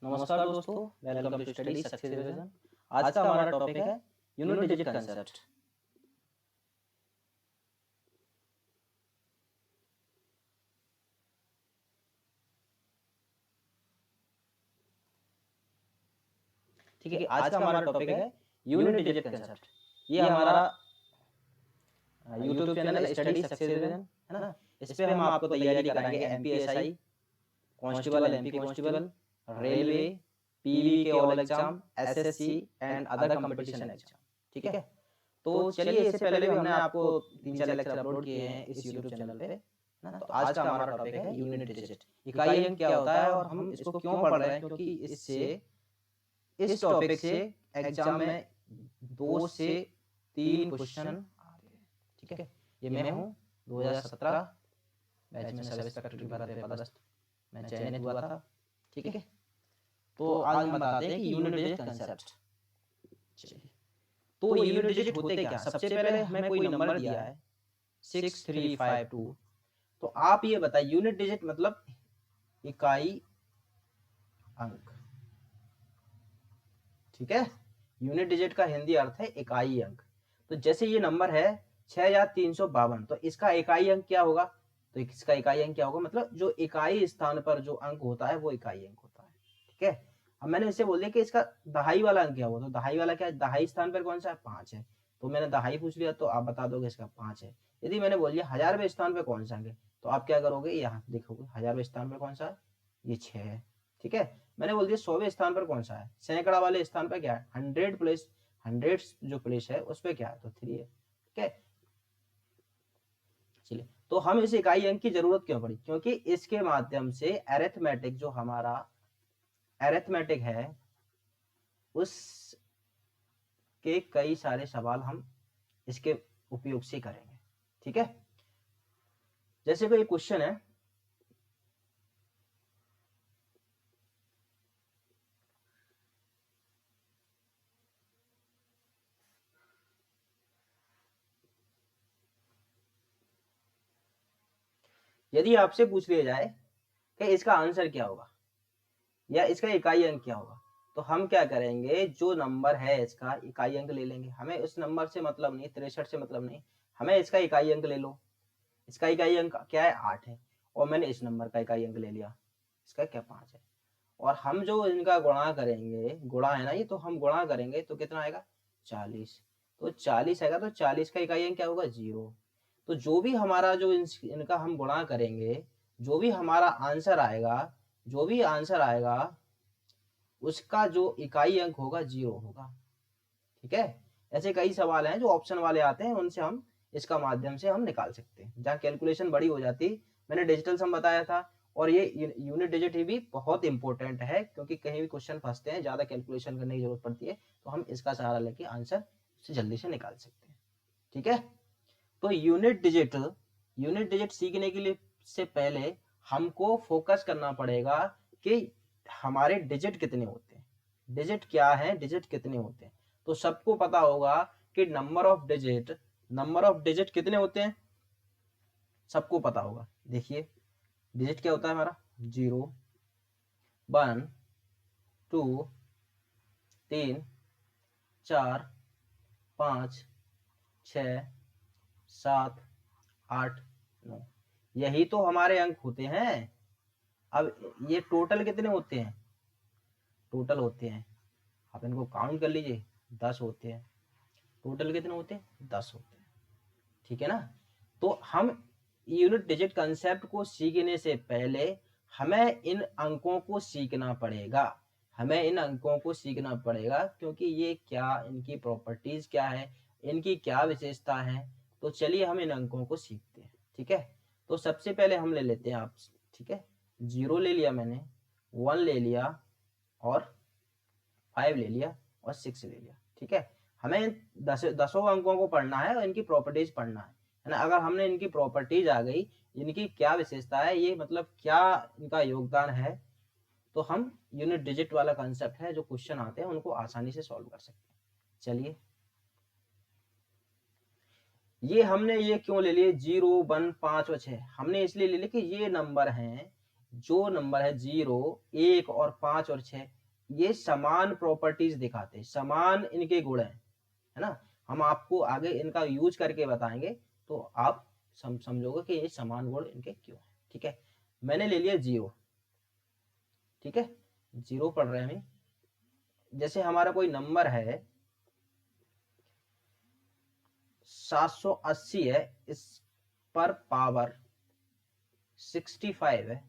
नमस्कार दोस्तों, welcome to study success revision. आज का हमारा टॉपिक है यूनिट डिजिट कंसेप्ट। ठीक है, आज का हमारा टॉपिक है यूनिट डिजिट कंसेप्ट। ये हमारा YouTube channel study success revision है ना। इस पे हम आपको तैयारी कराएंगे MPSI, constable, MP constable, railway, PV के all exam, SSC and other competition exam. ठीक है, तो चलिए इससे पहले भी हमने आपको 3-4 लेक्चर अपलोड किए हैं इस यूट्यूब चैनल पे ना। तो आज का हमारा टॉपिक है यूनिट डिजिट। इकाई अंक क्या होता है और हम इसको क्यों पढ़ रहे हैं, क्योंकि इस टॉपिक से एग्जाम में 2 से 3 क्वेश्चन आते हैं। ठीक है, ये मैं हूँ 2017 बैच में सब इंस्पेक्टर भारत में पदस्थ मैं चयनित हुआ था। ठीक है, तो आज हम बताते हैं कि यूनिट डिजिट कंसेप्ट। चलिए, तो यूनिट डिजिट होते क्या। सबसे पहले हमें कोई नंबर दिया है 6352, तो आप ये बताइए यूनिट डिजिट मतलब इकाई अंक। ठीक है, यूनिट डिजिट का हिंदी अर्थ है इकाई अंक। तो जैसे ये नंबर है 6352, तो इसका इकाई अंक क्या होगा। तो इसका इकाई अंक क्या होगा, मतलब जो इकाई स्थान पर जो अंक होता है वो इकाई अंक होता है। ठीक है, अब मैंने इससे बोल दिया कि इसका दहाई वाला अंक क्या होगा। तो दहाई वाला क्या है, दहाई स्थान पर कौन सा है, 5 है। तो मैंने दहाई पूछ लिया तो आप बता दोगे इसका 5 है। यदि मैंने बोल दिया हजारवें स्थान पर कौन सा अंक है, तो आप क्या करोगे, यहाँ देखोगे हजारवें स्थान पर कौन सा है, ये 6 है। ठीक है, मैंने बोल दिया 100वें स्थान पर कौन सा है, सैकड़ा वाले स्थान पर क्या है, 100 प्लेस, 100 जो प्लेस है उस पर क्या है, तो 3 है। ठीक है, चलिए, तो हम इस इकाई अंक की जरूरत क्यों पड़ी, क्योंकि इसके माध्यम से अरिथमेटिक, जो हमारा अरिथमेटिक है उस के कई सारे सवाल हम इसके उपयोग से करेंगे। ठीक है, जैसे कोई क्वेश्चन है, यदि आपसे पूछ लिया जाए कि इसका आंसर क्या होगा या इसका इकाई अंक क्या होगा, तो हम क्या करेंगे, जो नंबर है इसका इकाई अंक ले लेंगे। हमें उस नंबर से मतलब नहीं, 63 से मतलब नहीं, हमें इसका इकाई अंक ले लो। इसका इकाई अंक क्या है, 8 है, और मैंने इस नंबर का इकाई अंक ले लिया, इसका क्या 5 है। और हम जो इनका गुणा करेंगे, गुणा है ना ये, तो हम गुणा करेंगे तो कितना आएगा, 40। तो 40 आएगा, तो 40 का इकाई अंक क्या होगा, 0। तो जो भी हमारा जो इनका हम गुणा करेंगे, जो भी हमारा आंसर आएगा, जो भी आंसर आएगा उसका जो इकाई अंक होगा 0 होगा। ठीक है, ऐसे कई सवाल हैं जो ऑप्शन वाले आते हैं, उनसे हम इसका माध्यम से हम निकाल सकते हैं, जहाँ कैलकुलेशन बड़ी हो जाती। मैंने डिजिटल सम बताया था, और ये यूनिट डिजिट भी बहुत इंपॉर्टेंट है, क्योंकि कहीं भी क्वेश्चन फंसते हैं, ज्यादा कैलकुलेशन करने की जरूरत पड़ती है, तो हम इसका सहारा लेके आंसर से जल्दी से निकाल सकते हैं। ठीक है, तो यूनिट डिजिट सीखने के लिए से पहले हमको फोकस करना पड़ेगा कि हमारे डिजिट कितने होते हैं, डिजिट क्या है, डिजिट कितने होते हैं। तो सबको पता होगा कि नंबर ऑफ डिजिट कितने होते हैं, सबको पता होगा। देखिए डिजिट क्या होता है हमारा, 0, 1, 2, 3, 4, 5, 6, 7, 8, 9, यही तो हमारे अंक होते हैं। अब ये टोटल कितने होते हैं, टोटल होते हैं, आप इनको काउंट कर लीजिए, 10 होते हैं। टोटल कितने होते हैं, 10 होते हैं। ठीक है ना, तो हम यूनिट डिजिट कंसेप्ट को सीखने से पहले हमें इन अंकों को सीखना पड़ेगा, हमें इन अंकों को सीखना पड़ेगा, क्योंकि ये क्या, इनकी प्रॉपर्टीज क्या है, इनकी क्या विशेषता है। तो चलिए हम इन अंकों को सीखते हैं। ठीक है, तो सबसे पहले हम ले लेते हैं आप, ठीक है, 0 ले लिया मैंने, 1 ले लिया, और 5 ले लिया, और 6 ले लिया। ठीक है, हमें दसों अंकों को पढ़ना है और इनकी प्रॉपर्टीज पढ़ना है ना। अगर हमने इनकी प्रॉपर्टीज आ गई, इनकी क्या विशेषता है, ये मतलब क्या इनका योगदान है, तो हम यूनिट डिजिट वाला कंसेप्ट है, जो क्वेश्चन आते हैं उनको आसानी से सॉल्व कर सकते हैं। चलिए, ये हमने ये क्यों ले लिए 0, 1, 5 और 6, हमने इसलिए ले लिए कि ये नंबर हैं जो नंबर है 0, 1 और 5 और 6, ये समान प्रॉपर्टीज दिखाते हैं, समान इनके गुण है ना। हम आपको आगे इनका यूज करके बताएंगे तो आप समझोगे कि ये समान गुण इनके क्यों है। ठीक है, मैंने ले लिया 0। ठीक है, 0 पढ़ रहे हैं। जैसे हमारा कोई नंबर है 780 है, इस पर पावर 65 है,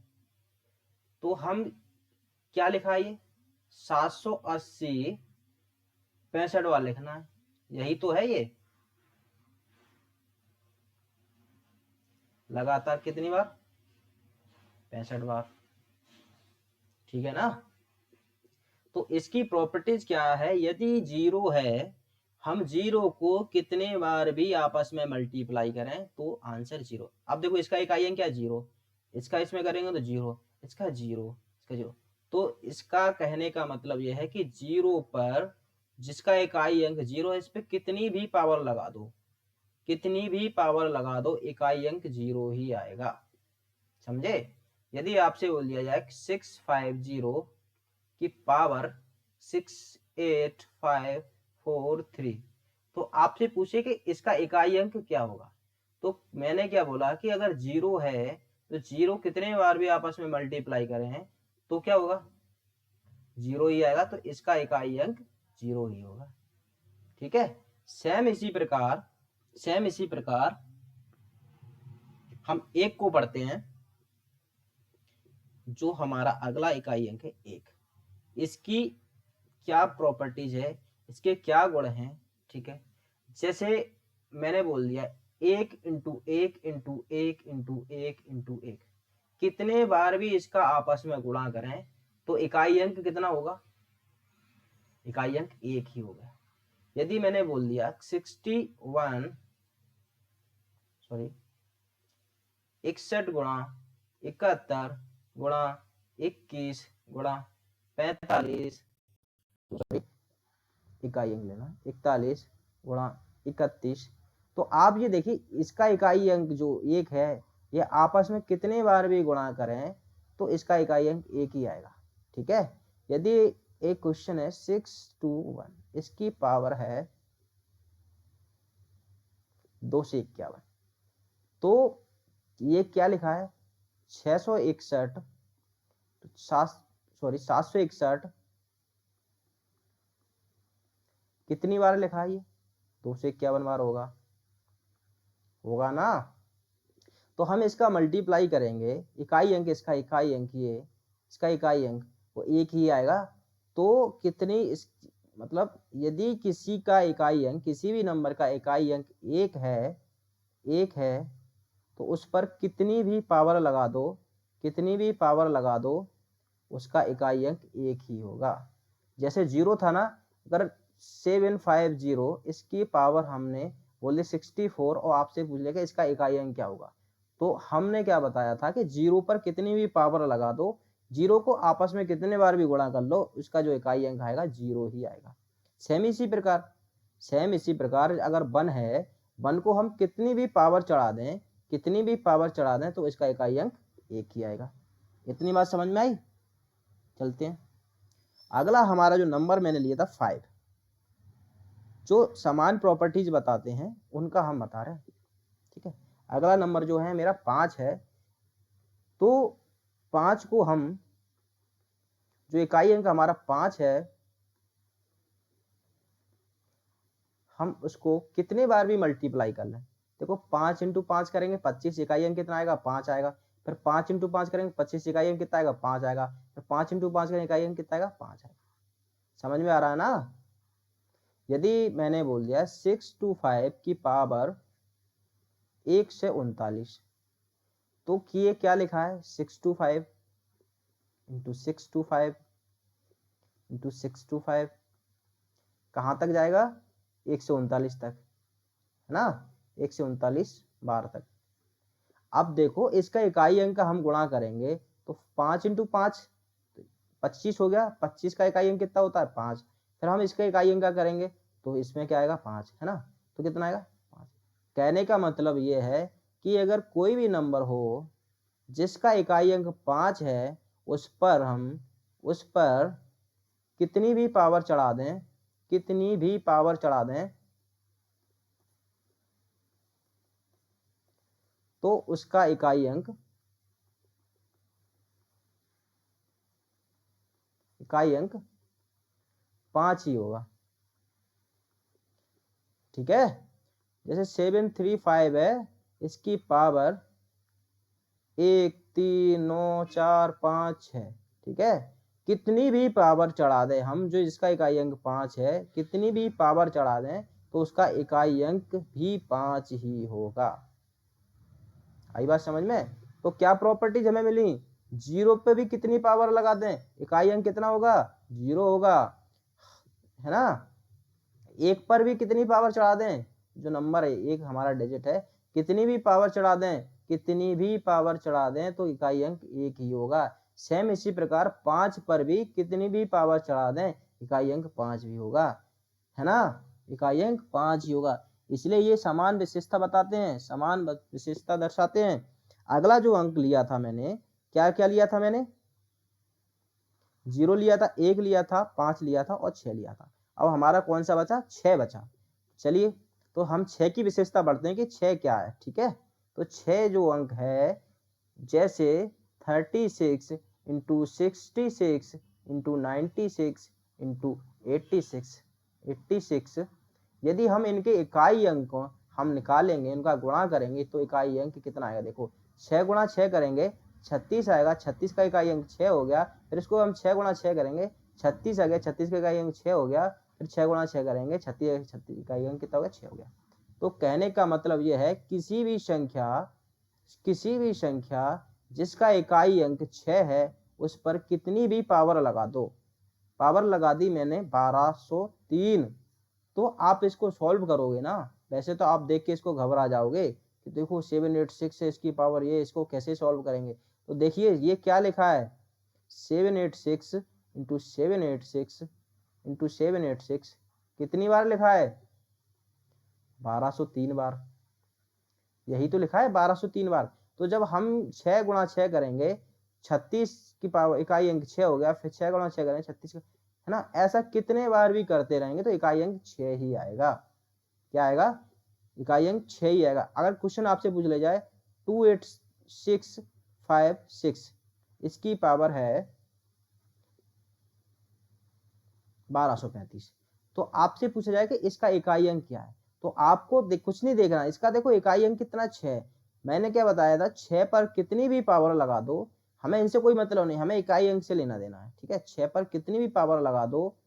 तो हम क्या लिखा है ये 780 65 बार लिखना है, यही तो है। ये लगातार कितनी बार 65 बार। ठीक है ना। तो इसकी प्रॉपर्टीज क्या है, यदि 0 है, हम 0 को कितने बार भी आपस में मल्टीप्लाई करें तो आंसर 0। अब देखो इसका इकाई अंक क्या 0, इसका इसमें करेंगे तो 0, इसका 0, इसका 0। तो इसका कहने का मतलब यह है कि 0 पर जिसका इकाई अंक 0 है, इस पे कितनी भी पावर लगा दो, कितनी भी पावर लगा दो, इकाई अंक 0 ही आएगा। समझे। यदि आपसे बोल दिया जाए 650 की पावर 68543, तो आपसे पूछे कि इसका इकाई अंक क्या होगा, तो मैंने क्या बोला कि अगर 0 है तो 0 कितने बार भी आपस में मल्टीप्लाई करें तो क्या होगा 0 ही आएगा, तो इसका इकाई अंक 0 ही होगा। ठीक है। सेम इसी प्रकार हम 1 को पढ़ते हैं, जो हमारा अगला इकाई अंक है 1। इसकी क्या प्रॉपर्टीज है, इसके क्या गुण हैं। ठीक है, जैसे मैंने बोल दिया 1 इंटू 1 इंटू 1 इंटू 1 इंटू 1, कितने बार भी इसका आपस में गुणा करें तो इकाई अंक कितना होगा, इकाई अंक 1 ही होगा। यदि मैंने बोल दिया 61 61 गुणा 71 गुणा 21 गुणा 45, इकाई अंक लेना 41 गुणा 31, तो आप ये देखिए इसका इकाई अंक जो 1 है, ये आपस में कितने बार भी गुणा करें तो इसका इकाई अंक 1 ही आएगा। ठीक है। यदि एक क्वेश्चन है 621, इसकी पावर है 251, तो ये क्या लिखा है 661 761 कितनी बार लिखा है, ये 251 बार होगा ना। तो हम इसका मल्टीप्लाई करेंगे, इकाई अंक इसका इकाई अंक ये इसका इकाई अंक वो 1 ही आएगा। तो कितनी इस मतलब यदि किसी का इकाई अंक, किसी भी नंबर का इकाई अंक 1 है तो उस पर कितनी भी पावर लगा दो, कितनी भी पावर लगा दो, उसका इकाई अंक 1 ही होगा। जैसे 0 था ना, अगर 750 इसकी पावर हमने बोले 64 और आपसे पूछ लिया कि इसका इकाई अंक क्या होगा, तो हमने क्या बताया था कि 0 पर कितनी भी पावर लगा दो, 0 को आपस में कितने बार भी गुणा कर लो, उसका जो इकाई अंक आएगा 0 ही आएगा। सेम इसी प्रकार अगर 1 है, 1 को हम कितनी भी पावर चढ़ा दें तो इसका इकाई अंक 1 ही आएगा। इतनी बात समझ में आई। चलते हैं अगला, हमारा जो नंबर मैंने लिया था 5, जो समान प्रॉपर्टीज बताते हैं उनका हम बता रहे हैं। ठीक है, अगला नंबर जो है मेरा 5 है, तो 5 को हम जो इकाई अंक हमारा 5 है, हम उसको कितने बार भी मल्टीप्लाई कर लें। देखो 5 इंटू 5 करेंगे 25, इकाई अंक कितना आएगा 5 आएगा। फिर 5 इंटू 5 करेंगे 25, इकाई अंक कितना आएगा 5 आएगा। फिर 5 इंटू 5 करेंगे इकाई अंक कितना आएगा 5 आएगा। समझ में आ रहा है ना। यदि मैंने बोल दिया 625 की पावर 1 से 39, तो किए क्या लिखा है 625 इंटू 625 इंटू 625 कहाँ तक जाएगा 1 से 39 तक, है ना, 1 से 39 बार तक। अब देखो इसका इकाई अंक हम गुणा करेंगे तो 5 इंटू 5 25 हो गया, 25 का इकाई अंक कितना होता है 5। फिर हम इसका इकाई अंक क्या करेंगे तो इसमें क्या आएगा 5, है ना, तो कितना आएगा 5। कहने का मतलब ये है कि अगर कोई भी नंबर हो जिसका इकाई अंक 5 है उस पर कितनी भी पावर चढ़ा दें, कितनी भी पावर चढ़ा दें, तो उसका इकाई अंक 5 ही होगा। ठीक है, जैसे 735 है, इसकी पावर 1 3 9 4 5 है। ठीक है, कितनी भी पावर चढ़ा दें हम, जो इसका इकाई अंक 5 है, कितनी भी पावर चढ़ा दें तो उसका इकाई अंक भी 5 ही होगा। आई बात समझ में? तो क्या प्रॉपर्टीज हमें मिली, 0 पे भी कितनी पावर लगा दें इकाई अंक कितना होगा, 0 होगा, है ना। 1 पर भी कितनी पावर चढ़ा दें, जो नंबर है 1 हमारा डिजिट है, कितनी भी पावर चढ़ा दें, कितनी भी पावर चढ़ा दें तो इकाई अंक 1 ही होगा। सेम इसी प्रकार 5 पर भी कितनी भी पावर चढ़ा दें इकाई अंक 5 भी होगा, है ना, इकाई अंक 5 ही होगा। इसलिए ये समान विशेषता बताते हैं, समान विशेषता दर्शाते हैं। अगला जो अंक लिया था मैंने, क्या क्या लिया था मैंने, 0 लिया था, 1 लिया था, 5 लिया था और 6 लिया था। अब हमारा कौन सा बचा, 6 बचा। चलिए तो हम 6 की विशेषता बढ़ते हैं कि 6 क्या है। ठीक है, तो 6 जो अंक है, जैसे 36 इंटू 66 इंटू 96 इंटू 86, यदि हम इनके इकाई अंक हम निकालेंगे, इनका गुणा करेंगे तो इकाई अंक कितना आएगा, देखो 6 गुणा 6 करेंगे 36 आएगा, 36 का इकाई अंक 6 हो गया। फिर इसको हम 6 गुणा 6 करेंगे, 36 आ गया, 36 का इकाई अंक 6 हो गया। फिर 6 गुणा 6 करेंगे, 36 इकाई अंक कितना हो गया, 6 हो गया। तो कहने का मतलब यह है, किसी भी संख्या जिसका इकाई अंक 6 है उस पर कितनी भी पावर लगा दो, पावर लगा दी मैंने 1203, तो आप इसको सॉल्व करोगे ना, वैसे तो आप देख के इसको घबरा जाओगे कि देखो 786 है इसकी पावर, ये इसको कैसे सॉल्व करेंगे। तो देखिए ये क्या लिखा है, 786 इंटू 786 इंटू 786 कितनी बार लिखा है, 1203 बार, यही तो लिखा है 1203 बार। तो जब हम 6 गुणा 6 करेंगे, 36 की पावर इकाई अंक 6 हो गया, फिर 6 गुणा 6 करेंगे 36, है ना, ऐसा कितने बार भी करते रहेंगे तो इकाई अंक 6 ही आएगा। क्या आएगा, इकाई अंक 6 ही आएगा। अगर क्वेश्चन आपसे पूछ ले जाए 28656, इसकी पावर है 1235, तो आपसे पूछा जाए कि इसका इकाई अंक क्या है, तो आपको कुछ नहीं देखना, इसका देखो इकाई अंक कितना 6, मैंने क्या बताया था, 6 पर कितनी भी पावर लगा दो, हमें इनसे कोई मतलब नहीं, हमें इकाई अंक से लेना देना है। ठीक है, 6 पर कितनी भी पावर लगा दो,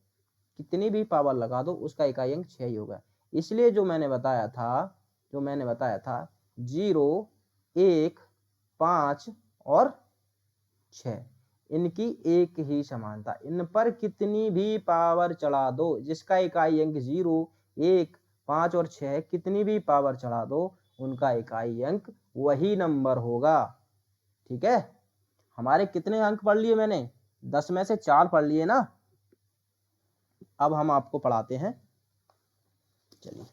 कितनी भी पावर लगा दो, उसका इकाई अंक 6 ही होगा। इसलिए जो मैंने बताया था 0 1 5 और 6, इनकी एक ही समानता, इन पर कितनी भी पावर चढ़ा दो, जिसका इकाई अंक 0 1 5 और 6 कितनी भी पावर चढ़ा दो, उनका इकाई अंक वही नंबर होगा। ठीक है, हमारे कितने अंक पढ़ लिए मैंने, 10 में से 4 पढ़ लिए ना। अब हम आपको पढ़ाते हैं, चलिए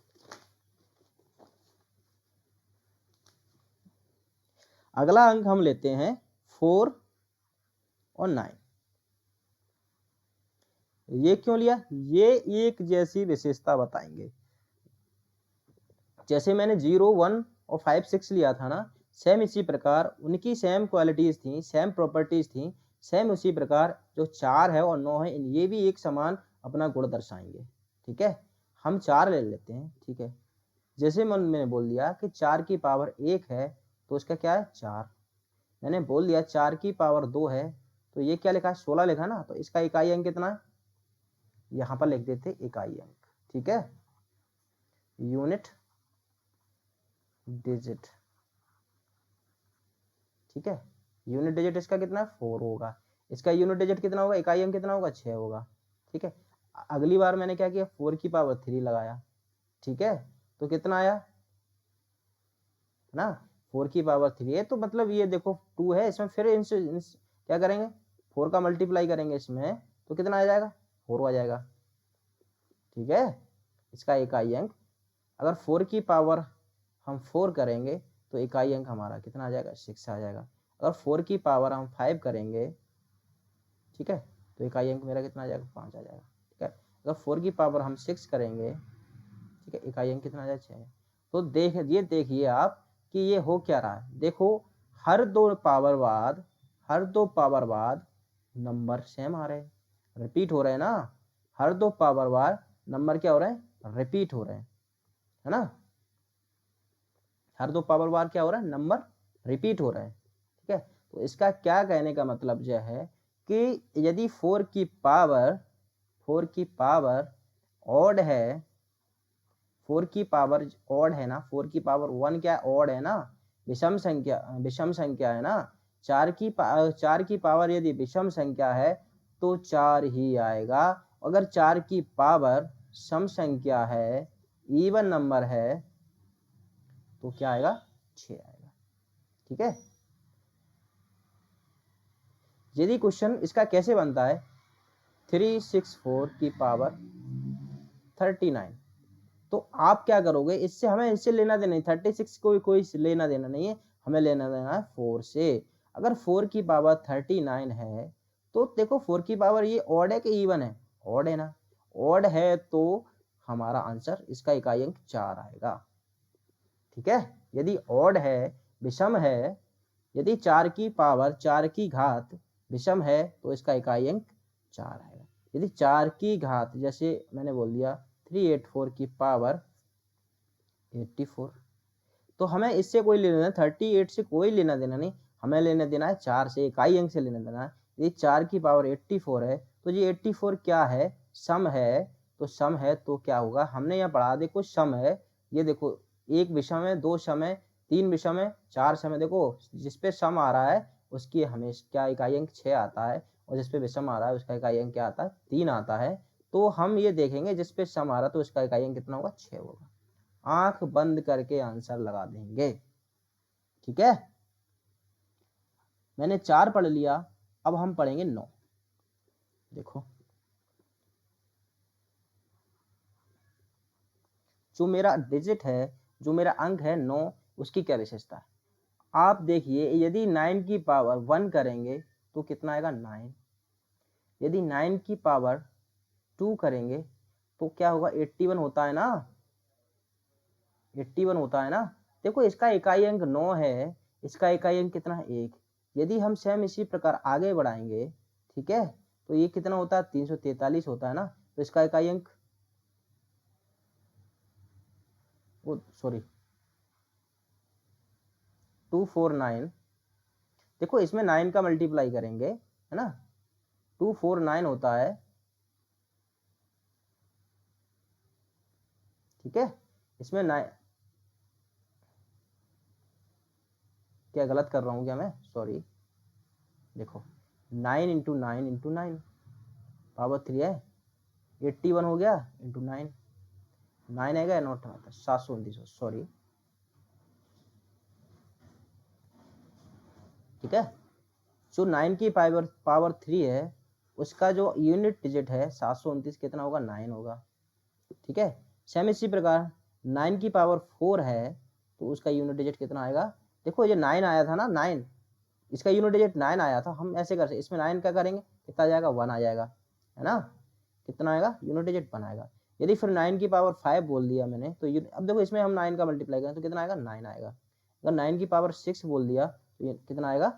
अगला अंक हम लेते हैं 4 और 9। ये क्यों लिया, ये एक जैसी विशेषता बताएंगे, जैसे मैंने 0 1 और 5 6 लिया था ना, सेम इसी प्रकार उनकी सेम क्वालिटीज थी, सेम प्रॉपर्टीज थी, सेम उसी प्रकार जो 4 है और 9 है, ये भी एक समान अपना गुण दर्शाएंगे। ठीक है, हम 4 ले लेते हैं। ठीक है, जैसे मैंने बोल दिया कि 4 की पावर 1 है तो उसका क्या है 4, मैंने बोल दिया 4 की पावर 2 है तो ये क्या लिखा है 16 लिखा ना, तो इसका इकाई अंक कितना है, यहां पर लिख देते इकाई अंक। ठीक है, यूनिट डिजिट। ठीक है, यूनिट डिजिट इसका कितना है 4 होगा, इसका यूनिट डिजिट कितना होगा, इकाई अंक कितना होगा 6 होगा। ठीक है, अगली बार मैंने क्या किया 4 की पावर 3 लगाया। ठीक है, तो कितना आया ना, 4 की पावर 3 है, तो मतलब ये देखो 2 है इसमें, फिर इनसे क्या करेंगे 4 का मल्टीप्लाई करेंगे इसमें, तो कितना आ जाएगा 4 आ जाएगा। ठीक है, इसका इकाई अंक अगर 4 की पावर हम 4 करेंगे तो इकाई अंक हमारा कितना आ जाएगा 6 आ जाएगा। अगर 4 की पावर हम 5 करेंगे, ठीक है, तो इकाई अंक मेरा कितना आ जाएगा, 5 आ जाएगा। ठीक है, अगर 4 की पावर हम 6 करेंगे, ठीक है, इकाई अंक कितना आ जाएगा, 6। तो देखिए आप कि ये हो क्या रहा है। देखो हर दो पावर बाद नंबर सेम आ रहे हैं, रिपीट हो रहे हैं ना। हर दो पावर बाद नंबर क्या हो रहे हैं, रिपीट हो रहे हैं, है ना। हर दो पावर बाद क्या हो रहा है, नंबर रिपीट हो रहे हैं। ठीक है, तो इसका क्या कहने का मतलब यह है कि यदि 4 की पावर ऑड है, 4 की पावर ऑड है ना, 4 की पावर 1 क्या ऑड है ना, विषम संख्या है ना। 4 की पावर यदि विषम संख्या है तो 4 ही आएगा। अगर 4 की पावर सम संख्या है, इवन नंबर है, तो क्या आएगा, 6 आएगा। ठीक है, यदि क्वेश्चन इसका कैसे बनता है, 364 की पावर 39, तो आप क्या करोगे, इससे हमें इससे लेना देना नहीं, 36 कोई लेना देना नहीं है, हमें लेना देना है 4 से। अगर 4 की पावर 39 है तो देखो 4 की पावर ये ऑड है कि इवन है, ऑड है ना। ऑड है तो हमारा आंसर इसका इकाई अंक 4 आएगा। ठीक है, यदि ऑड है, विषम है, यदि 4 की पावर 4 की घात विषम है तो इसका इकाई अंक 4 आएगा। यदि 4 की घात, जैसे मैंने बोल दिया 384 की पावर 84, तो हमें इससे कोई लेना देना, 38 से कोई लेना देना नहीं, हमें लेना देना है 4 से, इकाई अंक से लेना देना है। यदि 4 की पावर 84 है तो ये 84 क्या है, सम है। तो सम है तो क्या होगा, हमने यहाँ पढ़ा, देखो सम है, ये देखो एक विषम है, दो सम है, तीन विषम है, चार सम है। देखो जिसपे सम आ रहा है उसकी हमेशा क्या इकाई अंक 6 आता है, और जिसपे विषम आ रहा है उसका इकाई अंक क्या आता है, 3 आता है। तो हम ये देखेंगे जिसपे सम आ रहा है तो उसका इकाई अंक कितना होगा, 6 होगा। आंख बंद करके आंसर लगा देंगे। ठीक है, मैंने 4 पढ़ लिया, अब हम पढ़ेंगे 9। देखो जो मेरा डिजिट है, जो मेरा अंक है 9, उसकी क्या विशेषता है। आप देखिए यदि 9 की पावर 1 करेंगे तो कितना आएगा, 9। यदि 9 की पावर 2 करेंगे तो क्या होगा, 81 होता है ना, 81 होता है ना। देखो इसका इकाई अंक 9 है, इसका इकाई अंक कितना है, 1। यदि हम सेम इसी प्रकार आगे बढ़ाएंगे, ठीक है, तो ये कितना होता है, 343 होता है ना। तो इसका इकाई अंक, वो सॉरी 249, देखो इसमें 9 का मल्टीप्लाई करेंगे, है ना, 249 होता है। ठीक है, इसमें 9, क्या गलत कर रहा हूँ क्या मैं, सॉरी। देखो 9 इंटू 9 इंटू 9 पावर 3 है, 81 हो गया इंटू 9, 9 आएगा, नोट आता 729, सॉरी। ठीक है, जो 9 की पावर 3 है उसका जो यूनिट डिजिट है 729 कितना होगा, 9 होगा। ठीक है, सेम इसी प्रकार 9 की पावर 4 है तो उसका यूनिट डिजिट कितना आएगा। देखो ये 9 आया था ना, 9 इसका यूनिट डिजिट 9 आया था। हम ऐसे कर सकते, इसमें 9 क्या करेंगे, कितना आ जाएगा, 1 आ जाएगा, है ना। कितना आएगा, यूनिट डिजिट 1 आएगा। यदि फिर 9 की पावर 5 बोल दिया मैंने तो अब देखो इसमें हम 9 का मल्टीप्लाई करें तो कितना आएगा, 9 आएगा। अगर 9 की पावर 6 बोल दिया तो ये कितना आएगा।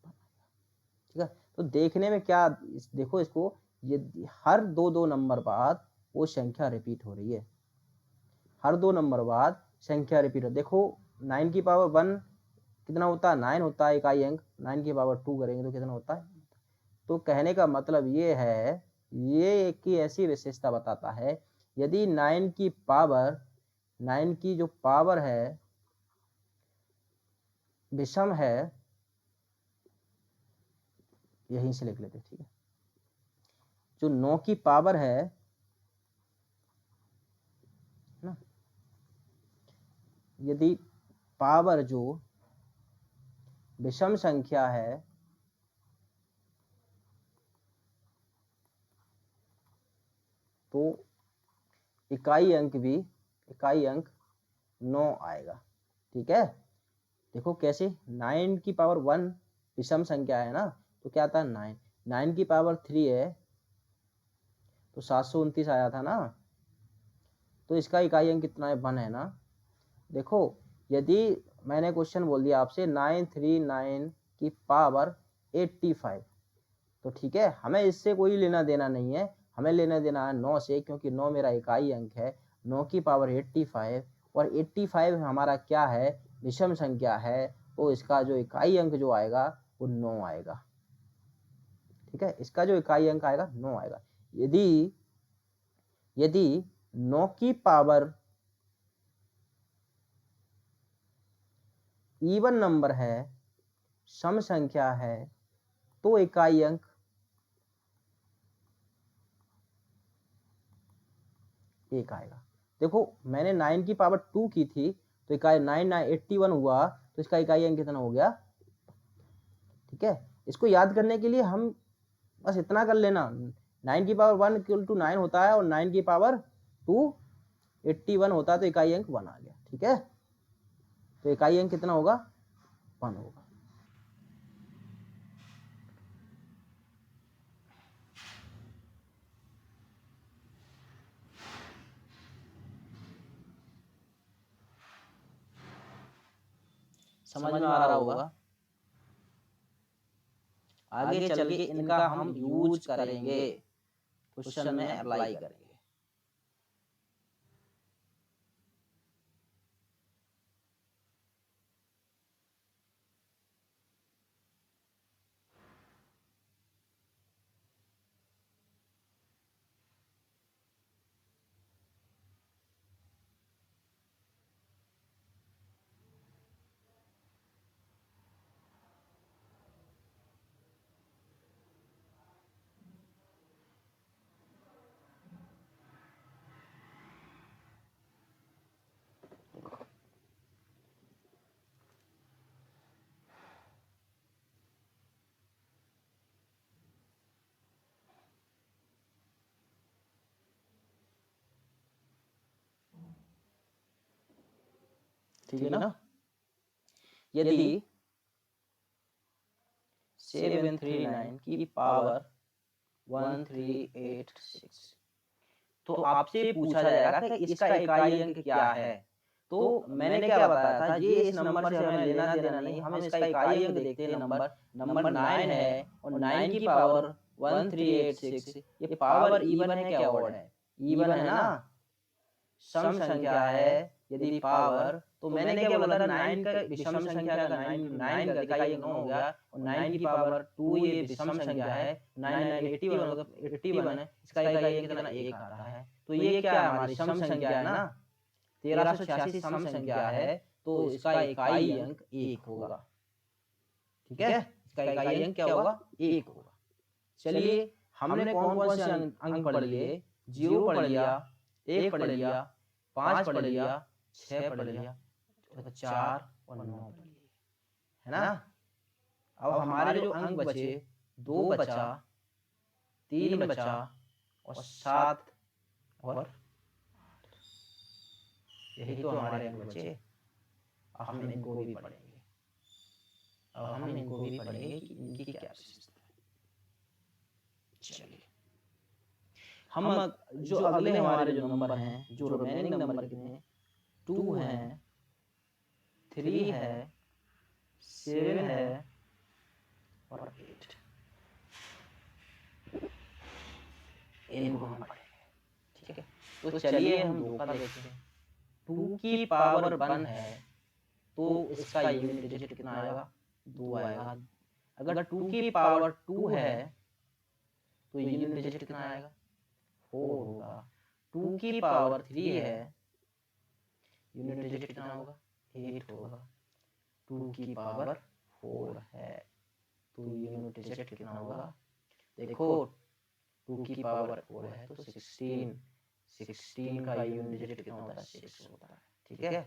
ठीक है, तो देखने में क्या, देखो इसको, ये हर दो नंबर बाद वो संख्या रिपीट हो रही है, हर दो नंबर बाद संख्या रिपीट हो। देखो 9 की पावर 1 कितना होता है, 9 होता है इकाई अंक। 9 की पावर 2 करेंगे तो कितना होता है। तो कहने का मतलब ये है, ये एक की ऐसी विशेषता बताता है, यदि 9 की पावर, 9 की जो पावर है विषम है, यहीं से लिख लेते, ठीक है, जो 9 की पावर है ना, यदि पावर जो विषम संख्या है तो इकाई अंक 9 आएगा। ठीक है, देखो कैसे, 9 की पावर 1 विषम संख्या है ना, तो क्या आता है 9, 9 की पावर 3 है तो 729 आया था ना, तो इसका इकाई अंक कितना है 1 है ना। देखो यदि मैंने क्वेश्चन बोल दिया आपसे 939 की पावर 85, तो ठीक है, हमें इससे कोई लेना देना नहीं है, हमें लेना देना है 9 से, क्योंकि 9 मेरा इकाई अंक है, 9 की पावर 85, और 85 हमारा क्या है, विषम संख्या है, तो इसका जो इकाई अंक जो आएगा वो 9 आएगा। ठीक है, इसका जो इकाई अंक आएगा 9 आएगा। यदि यदि 9 की पावर इवन नंबर है, सम संख्या है, तो इकाई अंक 1 आएगा। देखो मैंने 9 की पावर 2 की थी, तो इकाई 981 हुआ, तो इसका इकाई अंक कितना हो गया। ठीक है, इसको याद करने के लिए हम बस इतना कर लेना, 9 की पावर 1 इक्वल टू 9 होता है, और 9 की पावर 2 81 होता है, तो इकाई अंक 1 आ गया। ठीक है, तो इकाई अंक कितना होगा, 1 होगा। समझ में आ रहा होगा। आगे चल के इनका हम यूज करेंगे, क्वेश्चन में अप्लाई करेंगे। ठीक है ना। यदि 739 की पावर 1386, तो आपसे पूछा जाएगा कि इसका इकाई अंक क्या है। तो मैंने क्या बताया था, ये इस नंबर से हमें लेना देना नहीं, हम इसका इकाई अंक देखते हैं। नंबर नंबर 9 है, और 9 की पावर 1386, ये पावर इवन है क्या ऑड है, इवन है ना, सम संख्या है। यदि पावर, तो मैंने क्या बोला था, 9 का विषम संख्या का 9 का इकाई अंक 9 हो गया, और 9 की पावर 2 ये विषम संख्या है, 981 होगा, 81 है, इसका इकाई अंक कितना 1 आ रहा है। तो ये क्या है, हमारी सम संख्या है ना, 1386 सम संख्या है, तो इसका इकाई अंक 1 होगा। ठीक है, इसका इकाई अंक क्या होगा, 1 होगा। चलिए हमने कौन कौन से अंक पढ़ लिए, 0 पढ़ लिया, 1 पढ़ लिया, 5 पढ़ लिया, 6 पढ़ लिया, 4 और 9 पढ़ लिए, है ना। अब हमारे जो अंक बचे, 2 बचा, 3 बचा, और 7 और 8, यही तो हमारे अंक बचे। अब हम इनको भी पढ़ेंगे, अब हम इनको भी पढ़ेंगे कि इनकी क्या विशेषता है। चलिए हम जो अगले हमारे जो नंबर हैं, जो रिमेनिंग नंबर कितने, 2 हैं, 3 है, 7 है, और 8, इनको हम पढ़ेंगे। ठीक है, तो चलिए हम 2 का देखते हैं। 2 की पावर 1 है, तो इसका यूनिट डिजिट कितना आएगा, 2 आएगा। अगर 2 की पावर 2 है, तो यूनिट डिजिट कितना आएगा, 4 होगा। 2 की पावर 3 है, यूनिट डिजिट कितना होगा, 8 होगा। 2 की पावर 4 है, तो यूनिट डिजिट कितना होगा, देखो 2 की पावर 4 है तो 16, 16 का यूनिट डिजिट कितना होता है, 6 होता है। ठीक है,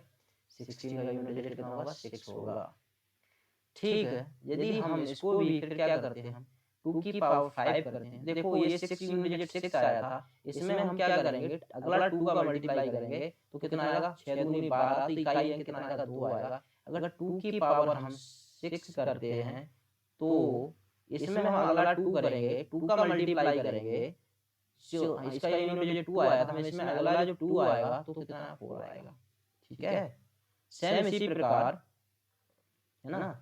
16 का यूनिट डिजिट कितना होगा, 6 होगा। ठीक है, यदि हम इसको भी फिर क्या करते हैं, हम 2 की पावर 5 करते हैं। देखो ये 6 यूनिट डिजिट 6 आया था, इसमें हम क्या करेंगे, अगला 2 का मल्टीप्लाई करेंगे, तो कितना आएगा, 6 दूनी 12, तो इकाई अंक कितना आएगा, 2 आएगा। अगर 2 की पावर हम 6 करते हैं तो इसमें हम अगला 2 करेंगे, 2 का मल्टीप्लाई करेंगे, जो इसका यूनिट जो 2 आया था, हम इसमें अगला जो 2 आएगा तो कितना 4 आएगा। ठीक है, सेम इसी प्रकार है ना,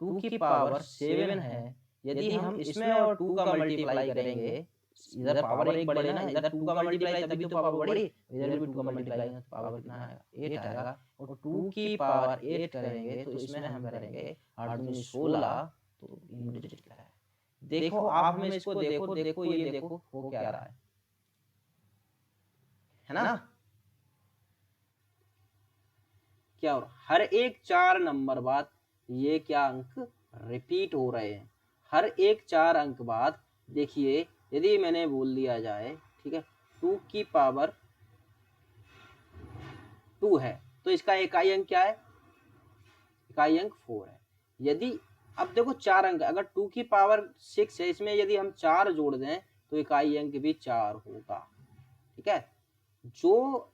2 की पावर 7 है, यदि हम इसमें और 2 का मल्टीप्लाई करेंगे, इधर पावर एक बढ़े ना, इधर 2 का मल्टीप्लाई तभी तो पावर बढ़ी, इधर भी 2 का मल्टीप्लाई तो पावर कितना आएगा 8 आएगा, और 2 की पावर 8 करेंगे तो इसमें हम करेंगे 8 दूनी 16, तो यूनिट क्या है। देखो आप हमें इसको देखो, देखो ये देखो हो क्या रहा है ना, क्या हो रहा, हर एक 4 नंबर बाद ये क्या अंक रिपीट हो रहे हैं, हर एक 4 अंक बाद। देखिए यदि मैंने बोल दिया जाए, ठीक है, 2 की पावर 2 है तो इसका इकाई अंक क्या है, इकाई अंक 4 है। यदि अब देखो 4 अंक, अगर 2 की पावर 6 है, इसमें यदि हम 4 जोड़ दें तो इकाई अंक भी 4 होगा। ठीक है, जो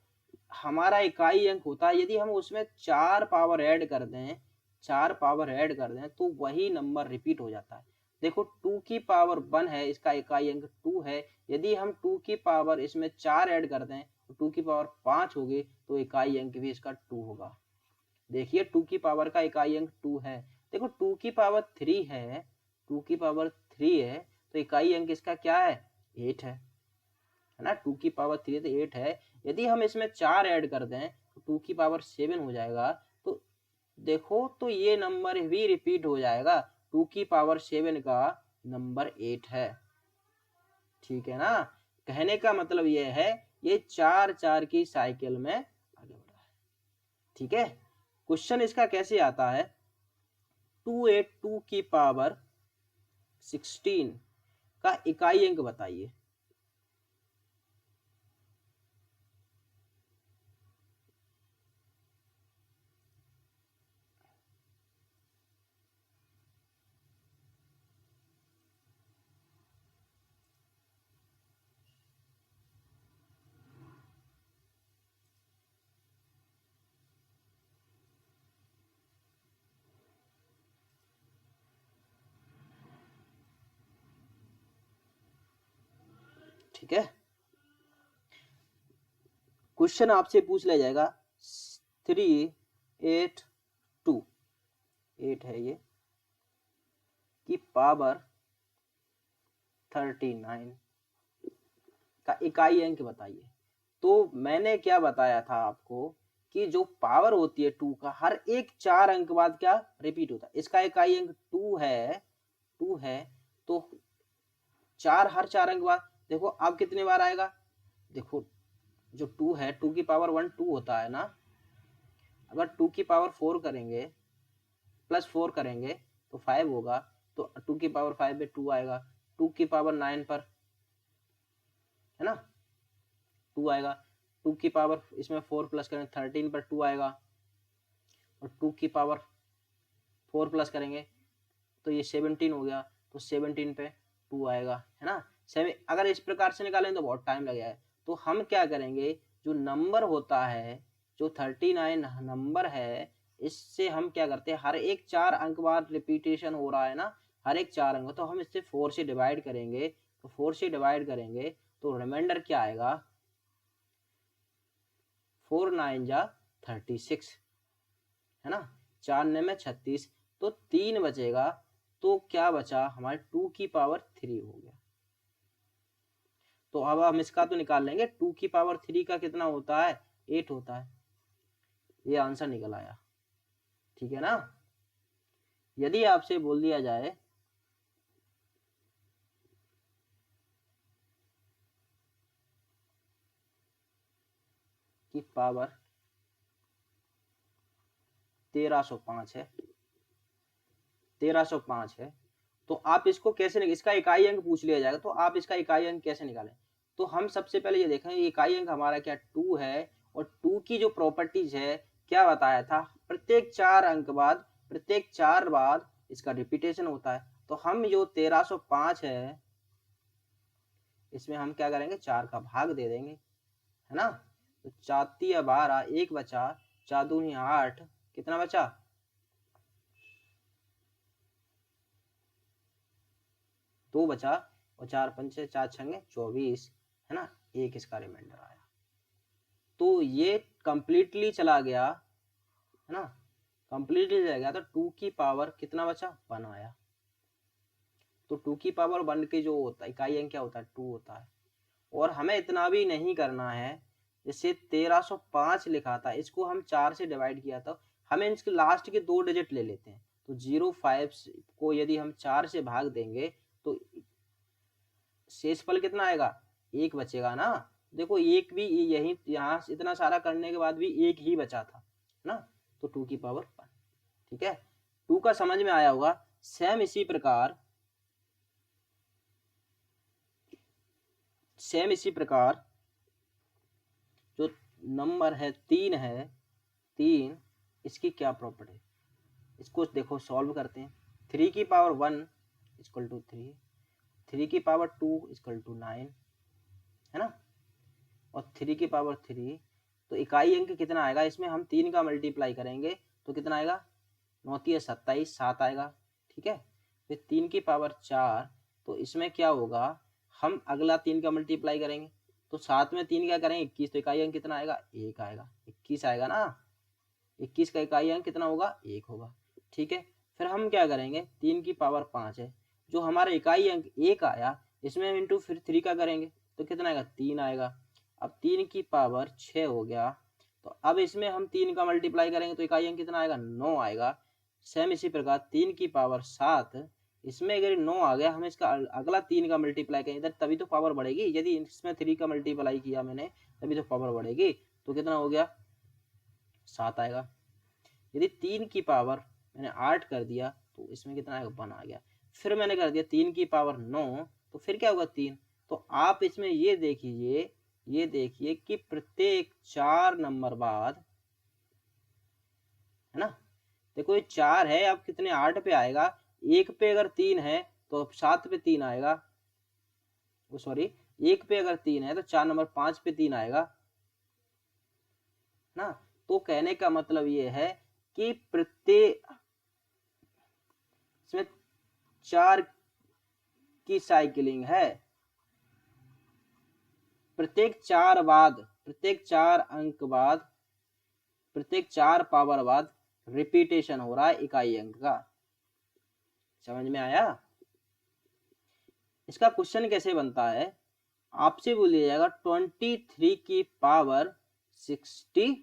हमारा इकाई अंक होता है, यदि हम उसमें 4 पावर ऐड कर दें, 4 पावर ऐड कर दें तो वही नंबर रिपीट हो जाता है। देखो 2 की पावर 1 है, इसका इकाई अंक 2 है, यदि हम 2 की पावर इसमें 4 ऐड कर दें तो 2 की पावर 5 होगी, तो इकाई अंक भी इसका 2 होगा। देखिए 2 की पावर का इकाई अंक 2 है। देखो 2 की पावर 3 है, 2 की पावर 3 है तो इकाई अंक इसका क्या है, 8 है ना, 2 की पावर 3 तो 8 है। यदि हम इसमें 4 ऐड कर दें तो 2 की पावर 7 हो जाएगा। तो देखो तो ये नंबर भी रिपीट हो जाएगा, 2 की पावर 7 का नंबर 8 है। ठीक है ना, कहने का मतलब ये है, ये 4 की साइकिल में आगे बढ़ रहा है। ठीक है, क्वेश्चन इसका कैसे आता है, 2 की पावर 16 का इकाई अंक बताइए। ठीक है, क्वेश्चन आपसे पूछ लिया जाएगा 3 8 2 8 है ये की पावर 39 का इकाई अंक बताइए। तो मैंने क्या बताया था आपको कि जो पावर होती है 2 का, हर एक 4 अंक बाद क्या रिपीट होता है, इसका इकाई अंक 2 है, 2 है तो 4 हर 4 अंक बाद, देखो अब कितने बार आएगा, देखो जो 2 है, 2 की पावर 1 2 होता है ना, अगर 2 की पावर 4 करेंगे प्लस 4 करेंगे तो 5 होगा, तो 2 की पावर 5 पे 2 आएगा, 2 की पावर 9 पर है ना 2 आएगा, 2 की पावर इसमें 4 प्लस करेंगे 13 पर 2 आएगा, और 2 की पावर 4 प्लस करेंगे तो ये 17 हो गया, तो 17 पे 2 आएगा, है ना। अगर इस प्रकार से निकालें तो बहुत टाइम लगेगा। तो हम क्या करेंगे, जो नंबर होता है, जो 39 नंबर है, इससे हम क्या करते हैं, हर एक 4 अंक बाद रिपीटेशन हो रहा है ना, हर एक 4 अंक, तो हम इससे 4 से डिवाइड करेंगे, तो 4 से डिवाइड करेंगे तो रिमाइंडर क्या आएगा, 4 9 जा 36 है ना, 4 में 36, तो 3 बचेगा, तो क्या बचा हमारे 2 की पावर 3 हो गया। तो अब हम इसका तो निकाल लेंगे, 2 की पावर 3 का कितना होता है, 8 होता है, ये आंसर निकल आया। ठीक है ना, यदि आपसे बोल दिया जाए कि पावर 1305 है, 1305 है, तो आप इसको कैसे इसका इकाई अंक पूछ लिया जाएगा, तो आप इसका इकाई अंक कैसे निकालें। तो हम सबसे पहले ये देखें, इकाई अंक हमारा क्या 2 है, और 2 की जो प्रॉपर्टीज है क्या बताया था, प्रत्येक 4 अंक बाद, प्रत्येक 4 बाद इसका रिपीटेशन होता है। तो हम जो 1305 है, इसमें हम क्या करेंगे, 4 का भाग दे देंगे, है ना, तो 4 12 1 बचा, 4 दूनी 8, कितना बचा 2 बचा और 4 पंचे 4 छंगे 24 है ना, 1 इसका रिमाइंडर आया। तो ये कंप्लीटली चला गया है ना, कंप्लीटली चला गया तो 2 की पावर कितना बचा 1 आया। तो 2 की पावर 1 के जो होता है इकाई अंक क्या होता है 2 होता है। और हमें इतना भी नहीं करना है, जैसे 1305 लिखा था इसको हम 4 से डिवाइड किया था, हमें इसके लास्ट के 2 डिजिट ले लेते हैं। तो 05 को यदि हम 4 से भाग देंगे तो शेषफल कितना आएगा 1 बचेगा ना। देखो 1 भी यही यहाँ इतना सारा करने के बाद भी 1 ही बचा था ना, तो 2 की पावर 1। ठीक है, 2 का समझ में आया होगा। सेम इसी प्रकार जो नंबर है 3 है, 3 इसकी क्या प्रॉपर्टी, इसको देखो सॉल्व करते हैं। 3 की पावर 1 इक्वल टू 3, 3 की पावर 2 इक्वल टू 9 है ना, और 3 की पावर 3, तो इकाई अंक कितना आएगा, इसमें हम 3 का मल्टीप्लाई करेंगे तो कितना आएगा 9 × 27 7 आएगा। ठीक है, फिर 3 की पावर 4, तो इसमें क्या होगा, हम अगला 3 का मल्टीप्लाई करेंगे तो 7 में 3 क्या करेंगे 21, तो इकाई अंक कितना आएगा 1 आएगा, 21 आएगा ना, 21 का इकाई अंक कितना होगा 1 होगा। ठीक है, फिर हम क्या करेंगे 3 की पावर 5 है, जो हमारा इकाई अंक 1 आया इसमें इंटू फिर 3 का करेंगे तो कितना आएगा 3 आएगा। अब 3 की पावर 6 हो गया, तो अब इसमें हम 3 का मल्टीप्लाई करेंगे तो इकाई अंक कितना आएगा 9 आएगा। सेम इसी प्रकार 3 की पावर 7, इसमें अगर 9 आ गया, हम इसका अगला 3 का मल्टीप्लाई करेंगे इधर तभी तो पावर बढ़ेगी, यदि इसमें 3 का मल्टीप्लाई किया मैंने तभी तो पावर बढ़ेगी, तो कितना हो गया 7 आएगा। यदि 3 की पावर मैंने 8 कर दिया तो इसमें कितना आएगा 1 आ गया। फिर मैंने कर दिया 3 की पावर 9, तो फिर क्या होगा 3। तो आप इसमें ये देखिए कि प्रत्येक 4 नंबर बाद है ना, देखो ये 4 है, अब कितने 8 पे आएगा, 1 पे अगर 3 है तो 7 पे 3 आएगा, सॉरी 1 पे अगर 3 है तो 4 नंबर 5 पे 3 आएगा ना। तो कहने का मतलब ये है कि प्रत्येक इसमें 4 की साइकिलिंग है, प्रत्येक 4 अंक बाद, प्रत्येक 4 पावर बाद रिपीटेशन हो रहा है इकाई अंक का। समझ में आया। इसका क्वेश्चन कैसे बनता है, आपसे बोल दिया जाएगा 23 की पावर 63,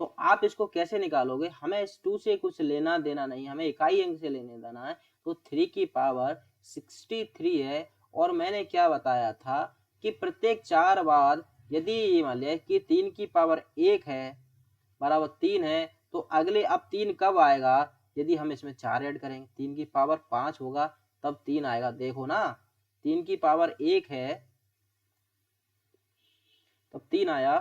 तो आप इसको कैसे निकालोगे, हमें इस 2 से कुछ लेना देना नहीं, हमें इकाई अंक से लेने देना है। तो 3 की पावर 63 है, और मैंने क्या बताया था कि प्रत्येक 4 बाद यदि मान लिया कि 3 की पावर 1 है बराबर 3 है, तो अगले अब 3 कब आएगा, यदि हम इसमें 4 ऐड करेंगे, 3 की पावर 5 होगा तब 3 आएगा। देखो ना 3 की पावर 1 है तब 3 आया,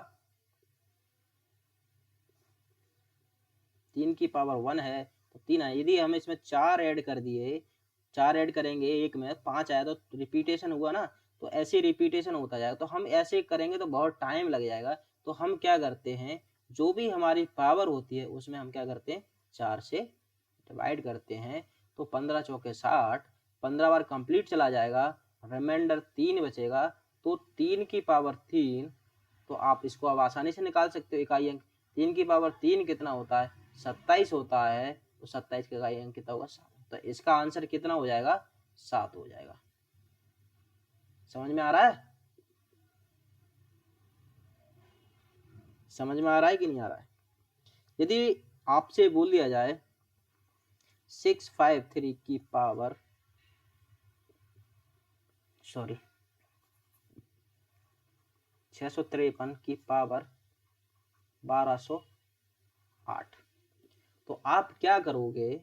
3 की पावर 1 है तो 3 आया। यदि हम इसमें 4 ऐड कर दिए, 4 ऐड करेंगे 1 में 5 आया, तो रिपीटेशन हुआ ना, तो ऐसे रिपीटेशन होता जाएगा। तो हम ऐसे करेंगे तो बहुत टाइम लग जाएगा, तो हम क्या करते हैं, जो भी हमारी पावर होती है उसमें हम क्या करते हैं 4 से डिवाइड करते हैं, तो 15 चौके 60, 15 बार कंप्लीट चला जाएगा, रिमाइंडर 3 बचेगा, तो 3 की पावर 3, तो आप इसको अब आसानी से निकाल सकते हो इकाई अंक। 3 की पावर 3 कितना होता है 27 होता है, तो 27 का इकाई अंक कितना होगा 7, तो इसका आंसर कितना हो जाएगा 7 हो जाएगा। समझ में आ रहा है, समझ में आ रहा है कि नहीं आ रहा है। यदि आपसे बोल दिया जाए 653 की पावर 653 की पावर 1208, तो आप क्या करोगे,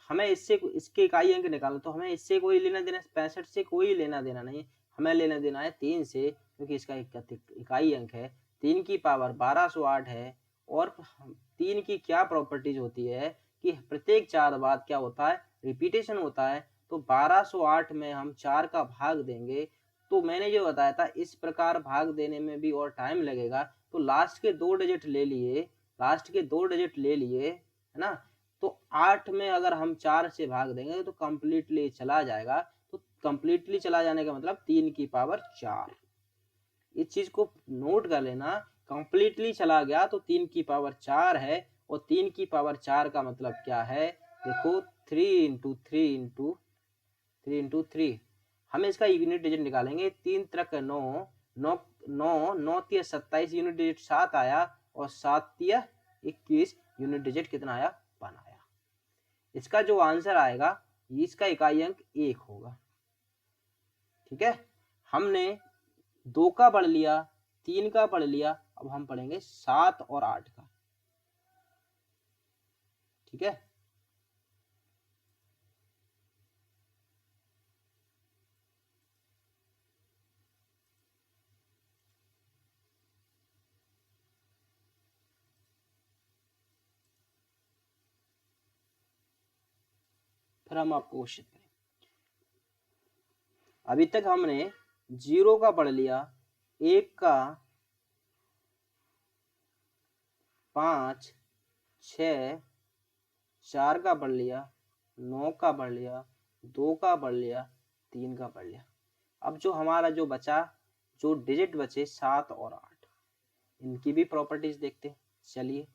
हमें इसके इकाई अंक निकालना, तो हमें इससे कोई लेना देना, 65 से कोई लेना देना नहीं, हमें लेना देना है 3 से, क्योंकि इसका इकाई अंक है। 3 की पावर 1208 है, और 3 की क्या प्रॉपर्टीज होती है कि प्रत्येक 4 बाद क्या होता है रिपीटेशन होता है, तो 1208 में हम 4 का भाग देंगे, तो मैंने जो बताया था इस प्रकार भाग देने में भी और टाइम लगेगा, तो लास्ट के 2 डिजिट ले लिए है ना, तो 8 में अगर हम 4 से भाग देंगे तो कंप्लीटली चला जाएगा। तो कंप्लीटली चला जाने का मतलब 3 की पावर 4। इस चीज को नोट कर लेना, कंप्लीटली चला गया तो 3 की पावर 4 है, और 3 की पावर 4 का मतलब क्या है, देखो 3 इंटू 3 इंटू 3 इंटू 3। हमें इसका यूनिट डिजिट निकालेंगे, 3 त्रिक 9, 9 9 9 तिया 27, यूनिट डिजिट 7 आया, और 7 तिया 21, यूनिट डिजिट कितना आया, 1 आया। इसका जो आंसर आएगा, इसका इकाई अंक 1 होगा। ठीक है, हमने 2 का पढ़ लिया, 3 का पढ़ लिया, अब हम पढ़ेंगे 7 और 8 का। ठीक है, फिर हम आपको क्वेश्चन करें। अभी तक हमने 0 का पढ़ लिया, 1 का, 5, 6, 4 का पढ़ लिया, 9 का पढ़ लिया, 2 का पढ़ लिया, 3 का पढ़ लिया। अब जो हमारा जो बचा, जो डिजिट बचे 7 और 8, इनकी भी प्रॉपर्टीज देखते हैं। चलिए,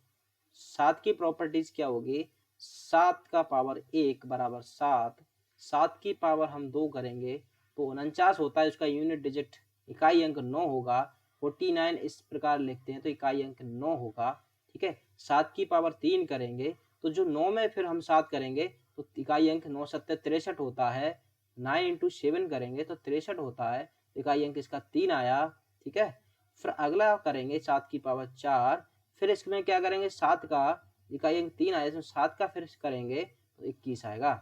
7 की प्रॉपर्टीज क्या होगी, 7 का पावर 1 बराबर 7, 7 की पावर हम 2 करेंगे तो 49 होता है, उसका यूनिट डिजिट इकाई अंक 9 होगा। 49 इस प्रकार लिखते हैं तो इकाई अंक 9 होगा। ठीक है, 7 की पावर 3 करेंगे तो जो 9 में फिर हम 7 करेंगे तो इकाई अंक 9 7 63 होता है। 9 इंटू 7 करेंगे तो 63 होता है, इकाई अंक इसका 3 आया। ठीक है, फिर अगला करेंगे 7 की पावर 4, फिर इसमें क्या करेंगे, 7 का इकाई अंक 3 आया, इसमें 7 का फिर करेंगे तो 21 आएगा,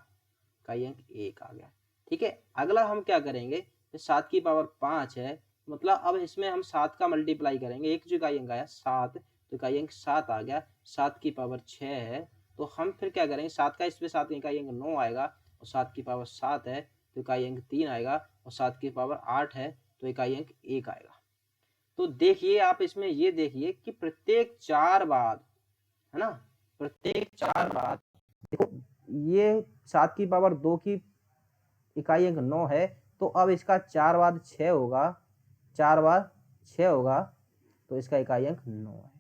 इकाई अंक 1 आ गया। ठीक है, अगला हम क्या करेंगे, 7 की पावर 5 है, मतलब अब इसमें हम 7 का मल्टीप्लाई करेंगे, एक जो इकाई अंक आया 7, तो इकाई अंक 7 आ गया। 7 की पावर 6 है, तो हम फिर क्या करेंगे, 7 का इसमें 7 इकाई अंक 9 आएगा, और 7 की पावर 7 है तो इकाई अंक 3 आएगा, और 7 की पावर 8 है तो इकाई अंक 1 आएगा। तो देखिए आप इसमें ये देखिए कि प्रत्येक 4 बाद, है ना, प्रत्येक 4 बाद, देखो ये 7 की पावर 2 की इकाई अंक 9 है, तो अब इसका 4 बाद 6 होगा, 4 बाद 6 होगा, तो इसका इकाई अंक 9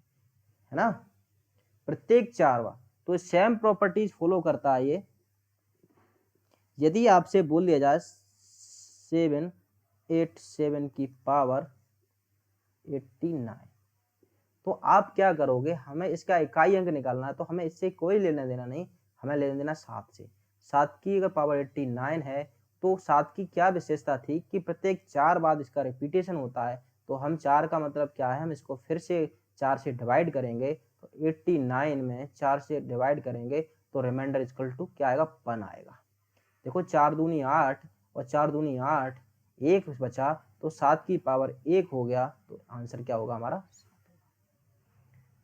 है ना, प्रत्येक 4 बार। तो सेम प्रॉपर्टीज फॉलो करता है ये। यदि आपसे बोल दिया जाए 787 की पावर 89, तो आप क्या करोगे, हमें इसका इकाई अंक निकालना है, तो हमें इससे कोई लेना देना नहीं, हमें लेना देना 7 से। 7 की अगर पावर 89 है तो 7 की क्या विशेषता थी कि प्रत्येक 4 बाद इसका रिपीटेशन होता है, तो हम 4 का मतलब क्या है, हम इसको फिर से 4 से डिवाइड करेंगे, तो 89 में 4 से डिवाइड करेंगे तो रिमाइंडर इक्वल टू क्या आएगा, 1 आएगा। देखो 4 दूनी 8 और 4 दूनी 8, 1 बचा, तो 7 की पावर 1 हो गया, तो आंसर क्या होगा हमारा।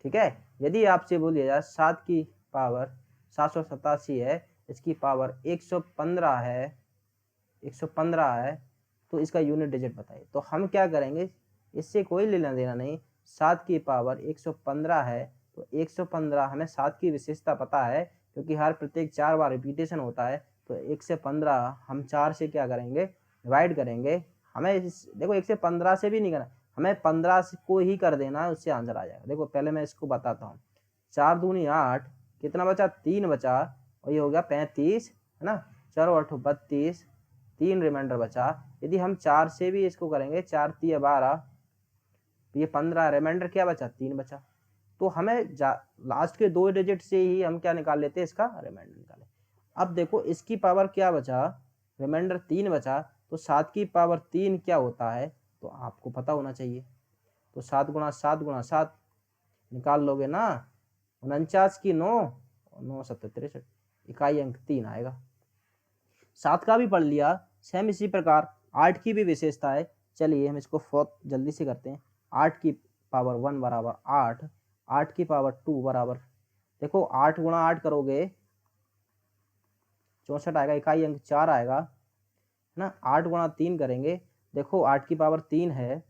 ठीक है, यदि आपसे बोलिए जाए 7 की पावर 787 है, इसकी पावर 115 है, 115 है, तो इसका यूनिट डिजिट बताइए, तो हम क्या करेंगे, इससे कोई लेना देना नहीं, 7 की पावर 115 है, तो 115 हमें 7 की विशेषता पता है, क्योंकि हर प्रत्येक 4 बार रिपीटेशन होता है, तो 1 से 15 हम 4 से क्या करेंगे, डिवाइड करेंगे। हमें देखो 1 से 15 से भी नहीं करना, हमें 15 को ही कर देना है, उससे आंसर आ जाएगा। देखो पहले मैं इसको बताता हूँ, 4 दूनी 8, कितना बचा, 3 बचा, और ये हो गया 35, है ना, 4 8 32, 3 रिमाइंडर बचा। यदि हम 4 से भी इसको करेंगे, 4 3 12, ये 15, रिमाइंडर क्या बचा, 3 बचा। तो हमें लास्ट के 2 डिजिट से ही हम क्या निकाल लेते हैं, इसका रिमाइंडर निकाले। अब देखो इसकी पावर क्या बचा, रिमाइंडर 3 बचा, तो 7 की पावर 3 क्या होता है, तो आपको पता होना चाहिए, तो 7 गुणा 7 गुणा 7 निकाल लोगे ना, 49 की 9, 9 7 63, इकाई अंक 3 आएगा। 7 का भी पढ़ लिया, सेम इसी प्रकार 8 की भी विशेषता है। चलिए हम इसको फोर्थ जल्दी से करते हैं। 8 की पावर 1 बराबर 8, 8 की पावर 2 बराबर, देखो 8 गुणा 8 करोगे 64 आएगा, इकाई अंक 4 आएगा, है ना। 8 गुणा 3 करेंगे, देखो 8 की पावर 3 है,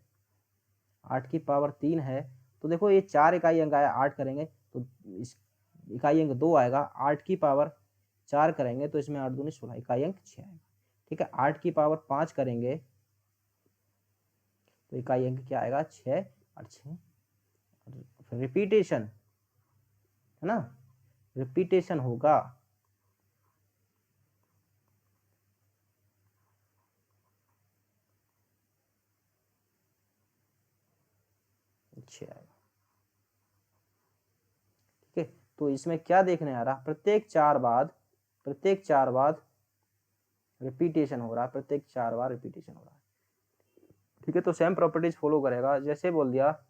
8 की पावर 3 है, तो देखो ये 4 इकाई अंक आया, 8 करेंगे तो इकाई अंक 2 आएगा, 8 की पावर 4 करेंगे तो इसमें 8 दूनी 16, इकाई अंक 6 आएगा। ठीक है, 8 की पावर 5 करेंगे तो इकाई अंक क्या आएगा, 6 और 6। रिपीटेशन है ना, रिपीटेशन होगा, आएगा। ठीक है, तो इसमें क्या देखने आ रहा, प्रत्येक 4 बाद रिपीटेशन हो रहा है, प्रत्येक 4 बार रिपीटेशन हो रहा है। ठीक है, तो सेम प्रॉपर्टीज फॉलो करेगा। जैसे बोल दिया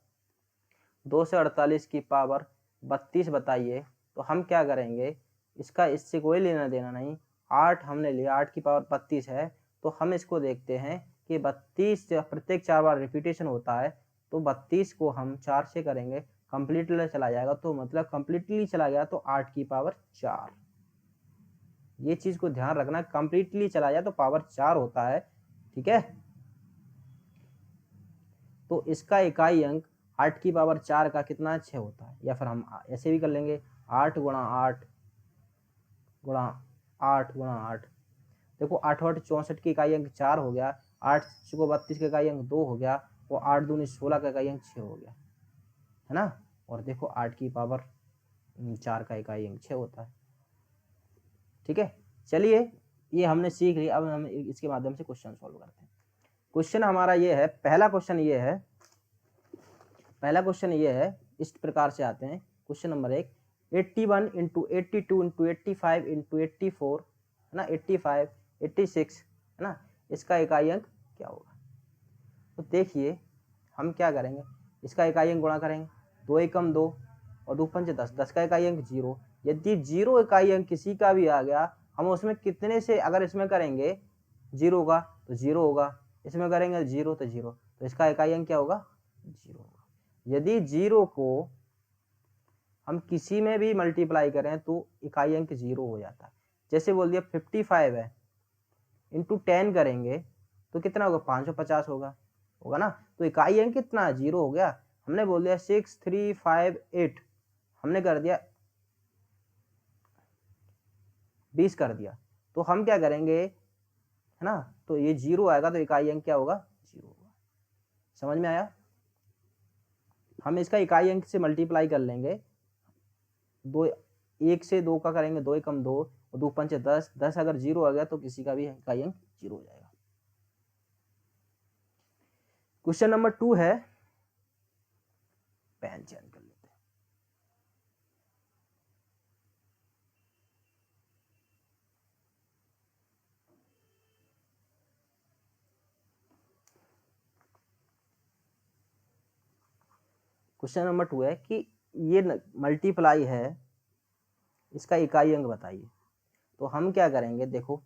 2 से 48 की पावर 32 बताइए, तो हम क्या करेंगे, इसका इससे कोई लेना देना नहीं, 8 हमने लिया, 8 की पावर 32 है, तो हम इसको देखते हैं कि 32 प्रत्येक 4 बार रिपीटेशन होता है, तो 32 को हम 4 से करेंगे, कंप्लीटली चला जाएगा, तो मतलब कंप्लीटली चला गया तो 8 की पावर 4। ये चीज को ध्यान रखना, कंप्लीटली चला जाए तो पावर 4 होता है। ठीक है, तो इसका इकाई अंक 8 की पावर 4 का कितना, 6 होता है। या फिर हम ऐसे भी कर लेंगे, 8 गुणा 8 गुणा 8 गुणा 8। देखो 8 8 64 की इकाई अंक 4 हो गया, 8 को 32 का इकाई अंक 2 हो गया, वो 8 दूनी 16 का इकाई अंक 6 हो गया, है ना। और देखो 8 की पावर 4 का इकाई अंक 6 होता है। ठीक है, चलिए ये हमने सीख लिया, अब हम इसके माध्यम से क्वेश्चन सॉल्व करते हैं। क्वेश्चन हमारा ये है, पहला क्वेश्चन ये है, इस प्रकार से आते हैं। Question number 1, 81 into 82 into 85 into 84 है ना, 85 86 है ना, इसका इकाई अंक क्या होगा। तो देखिए हम क्या करेंगे, इसका इकाई अंक गुणा करेंगे, 2 एकम 2 और 2 पंच 10, 10 का इकाई अंक 0। यदि 0 इकाई अंक किसी का भी आ गया, हम उसमें कितने से, अगर इसमें करेंगे 0 का तो 0 होगा, इसमें करेंगे 0 तो 0, तो इसका इकाई अंक क्या होगा, 0 होगा। यदि 0 को हम किसी में भी मल्टीप्लाई करें तो इकाई अंक 0 हो जाता है। जैसे बोल दिया 55 है, इंटू 10 करेंगे तो कितना होगा, 550 होगा ना, तो इकाई अंक कितना 0 हो गया। हमने बोल दिया 6358, हमने कर दिया 20 कर दिया, तो हम क्या करेंगे, है ना, तो ये 0 आएगा तो इकाई अंक क्या होगा, 0 होगा। समझ में आया, हम इसका इकाई अंक से मल्टीप्लाई कर लेंगे, 1 से 2 का करेंगे, 2 एकम 2 और 2 पंच 10, 10 अगर 0 आ गया तो किसी का भी इकाई अंक 0 हो जाएगा। क्वेश्चन नंबर 2 है, पेन चेंज कर लेते हैं। क्वेश्चन नंबर 2 है कि ये मल्टीप्लाई है, इसका इकाई अंक बताइए। तो हम क्या करेंगे, देखो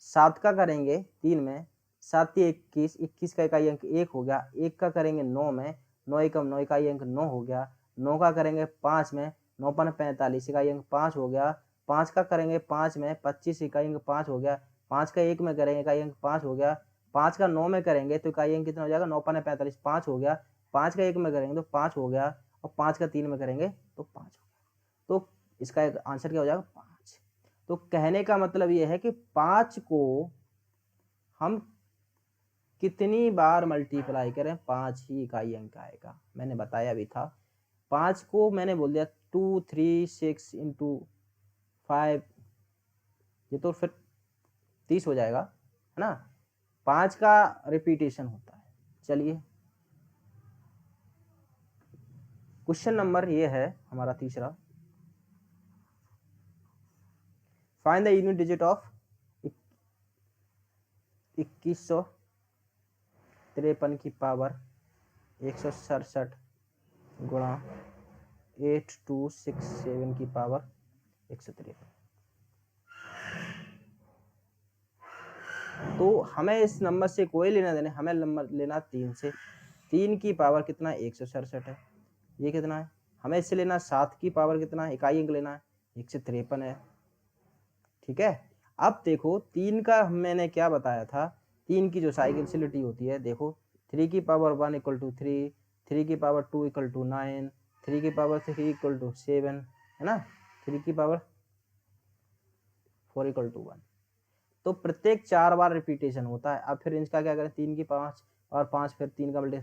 7 का करेंगे 3 में, 7 21, 21 का इकाई अंक 1 हो गया, 1 का करेंगे 9 में, 9 एकम 9 इकाई अंक 9 हो गया, 9 का करेंगे 5 में, 9 पन 45 इकाई अंक 5 हो गया, 5 का करेंगे 5 में, 25 इकाई अंक 5 हो गया, 5 का 1 में करेंगे इकाई अंक 5 हो गया, 5 का 9 में करेंगे तो इकाई अंक कितना हो जाएगा, 9 पन 45 5 हो गया, 5 का 1 में करेंगे तो 5 हो गया, और 5 का 3 में करेंगे तो 5 हो गया, तो इसका आंसर क्या हो जाएगा, 5। तो कहने का मतलब यह है कि 5 को हम कितनी बार मल्टीप्लाई करें, 5 ही इकाई अंक आएगा। मैंने बताया भी था, 5 को मैंने बोल दिया 2 3 6 इंटू 5, ये तो फिर 30 हो जाएगा, है ना। 5 का रिपीटेशन होता है। चलिए क्वेश्चन नंबर ये है हमारा तीसरा, find the unit digit of 2153 की पावर 167 गुणा 8267 की पावर 153। तो हमें इस नंबर से कोई लेना देना, हमें नंबर लेना 3 से। 3 की पावर कितना है, 167 है, ये कितना है, हमें इससे लेना 7 की पावर कितना है, इकाई अंक लेना है 153 है। ठीक है, अब देखो 3 का मैंने क्या बताया था, 3 की जो साइक्लिसिटी होती है, देखो 3 की पावर 1 इक्वल टू 3, 3 की पावर 2 इक्वल टू 9, 3 की पावर 3 इक्वल टू 7, है ना। 3 की पावर 4 इक्वल टू 1। तो प्रत्येक 4 बार रिपीटेशन होता है। अब फिर इसका क्या करें, 3 की 5 और 5 फिर 3 का मल्टी,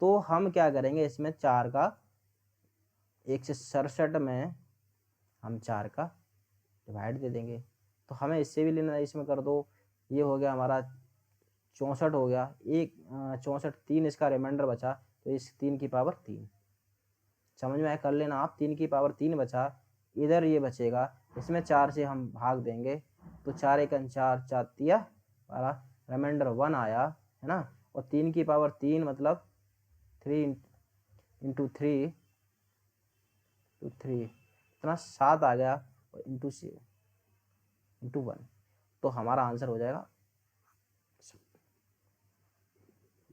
तो हम क्या करेंगे इसमें 4 का 167 में हम 4 का डिवाइड दे देंगे। तो हमें इससे भी लेना है, इसमें कर दो, ये हो गया हमारा 64 हो गया, एक 64 3 इसका रिमाइंडर बचा, तो इस 3 की पावर 3 समझ में आया, कर लेना आप। 3 की पावर 3 बचा, इधर ये बचेगा, इसमें 4 से हम भाग देंगे, तो 4 1 4 4 तिया 12, रिमाइंडर 1 आया है ना। और 3 की पावर 3 मतलब 3 इंटू 3 इतना 7 आ गया, और इंटू 1, तो हमारा आंसर हो जाएगा,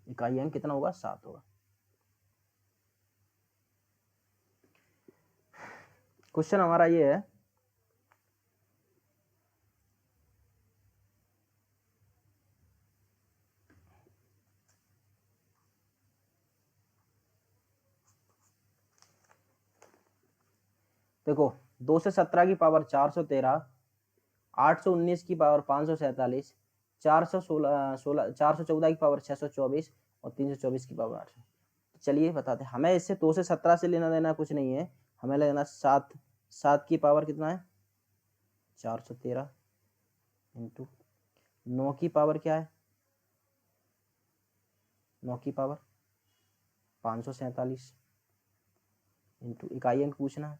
इकाई अंक कितना होगा, 7 होगा। क्वेश्चन हमारा ये है, देखो 2 से 17 की पावर 413, 819 की पावर 547, 414 की पावर 624 और 324 की पावर 800। चलिए बताते हैं, हमें इससे 2 से 17 से लेना देना कुछ नहीं है, हमें लेना 7 की पावर कितना है 413 इंटू 9 की पावर क्या है 9 की पावर 547 इंटू इकाई अंक पूछना है,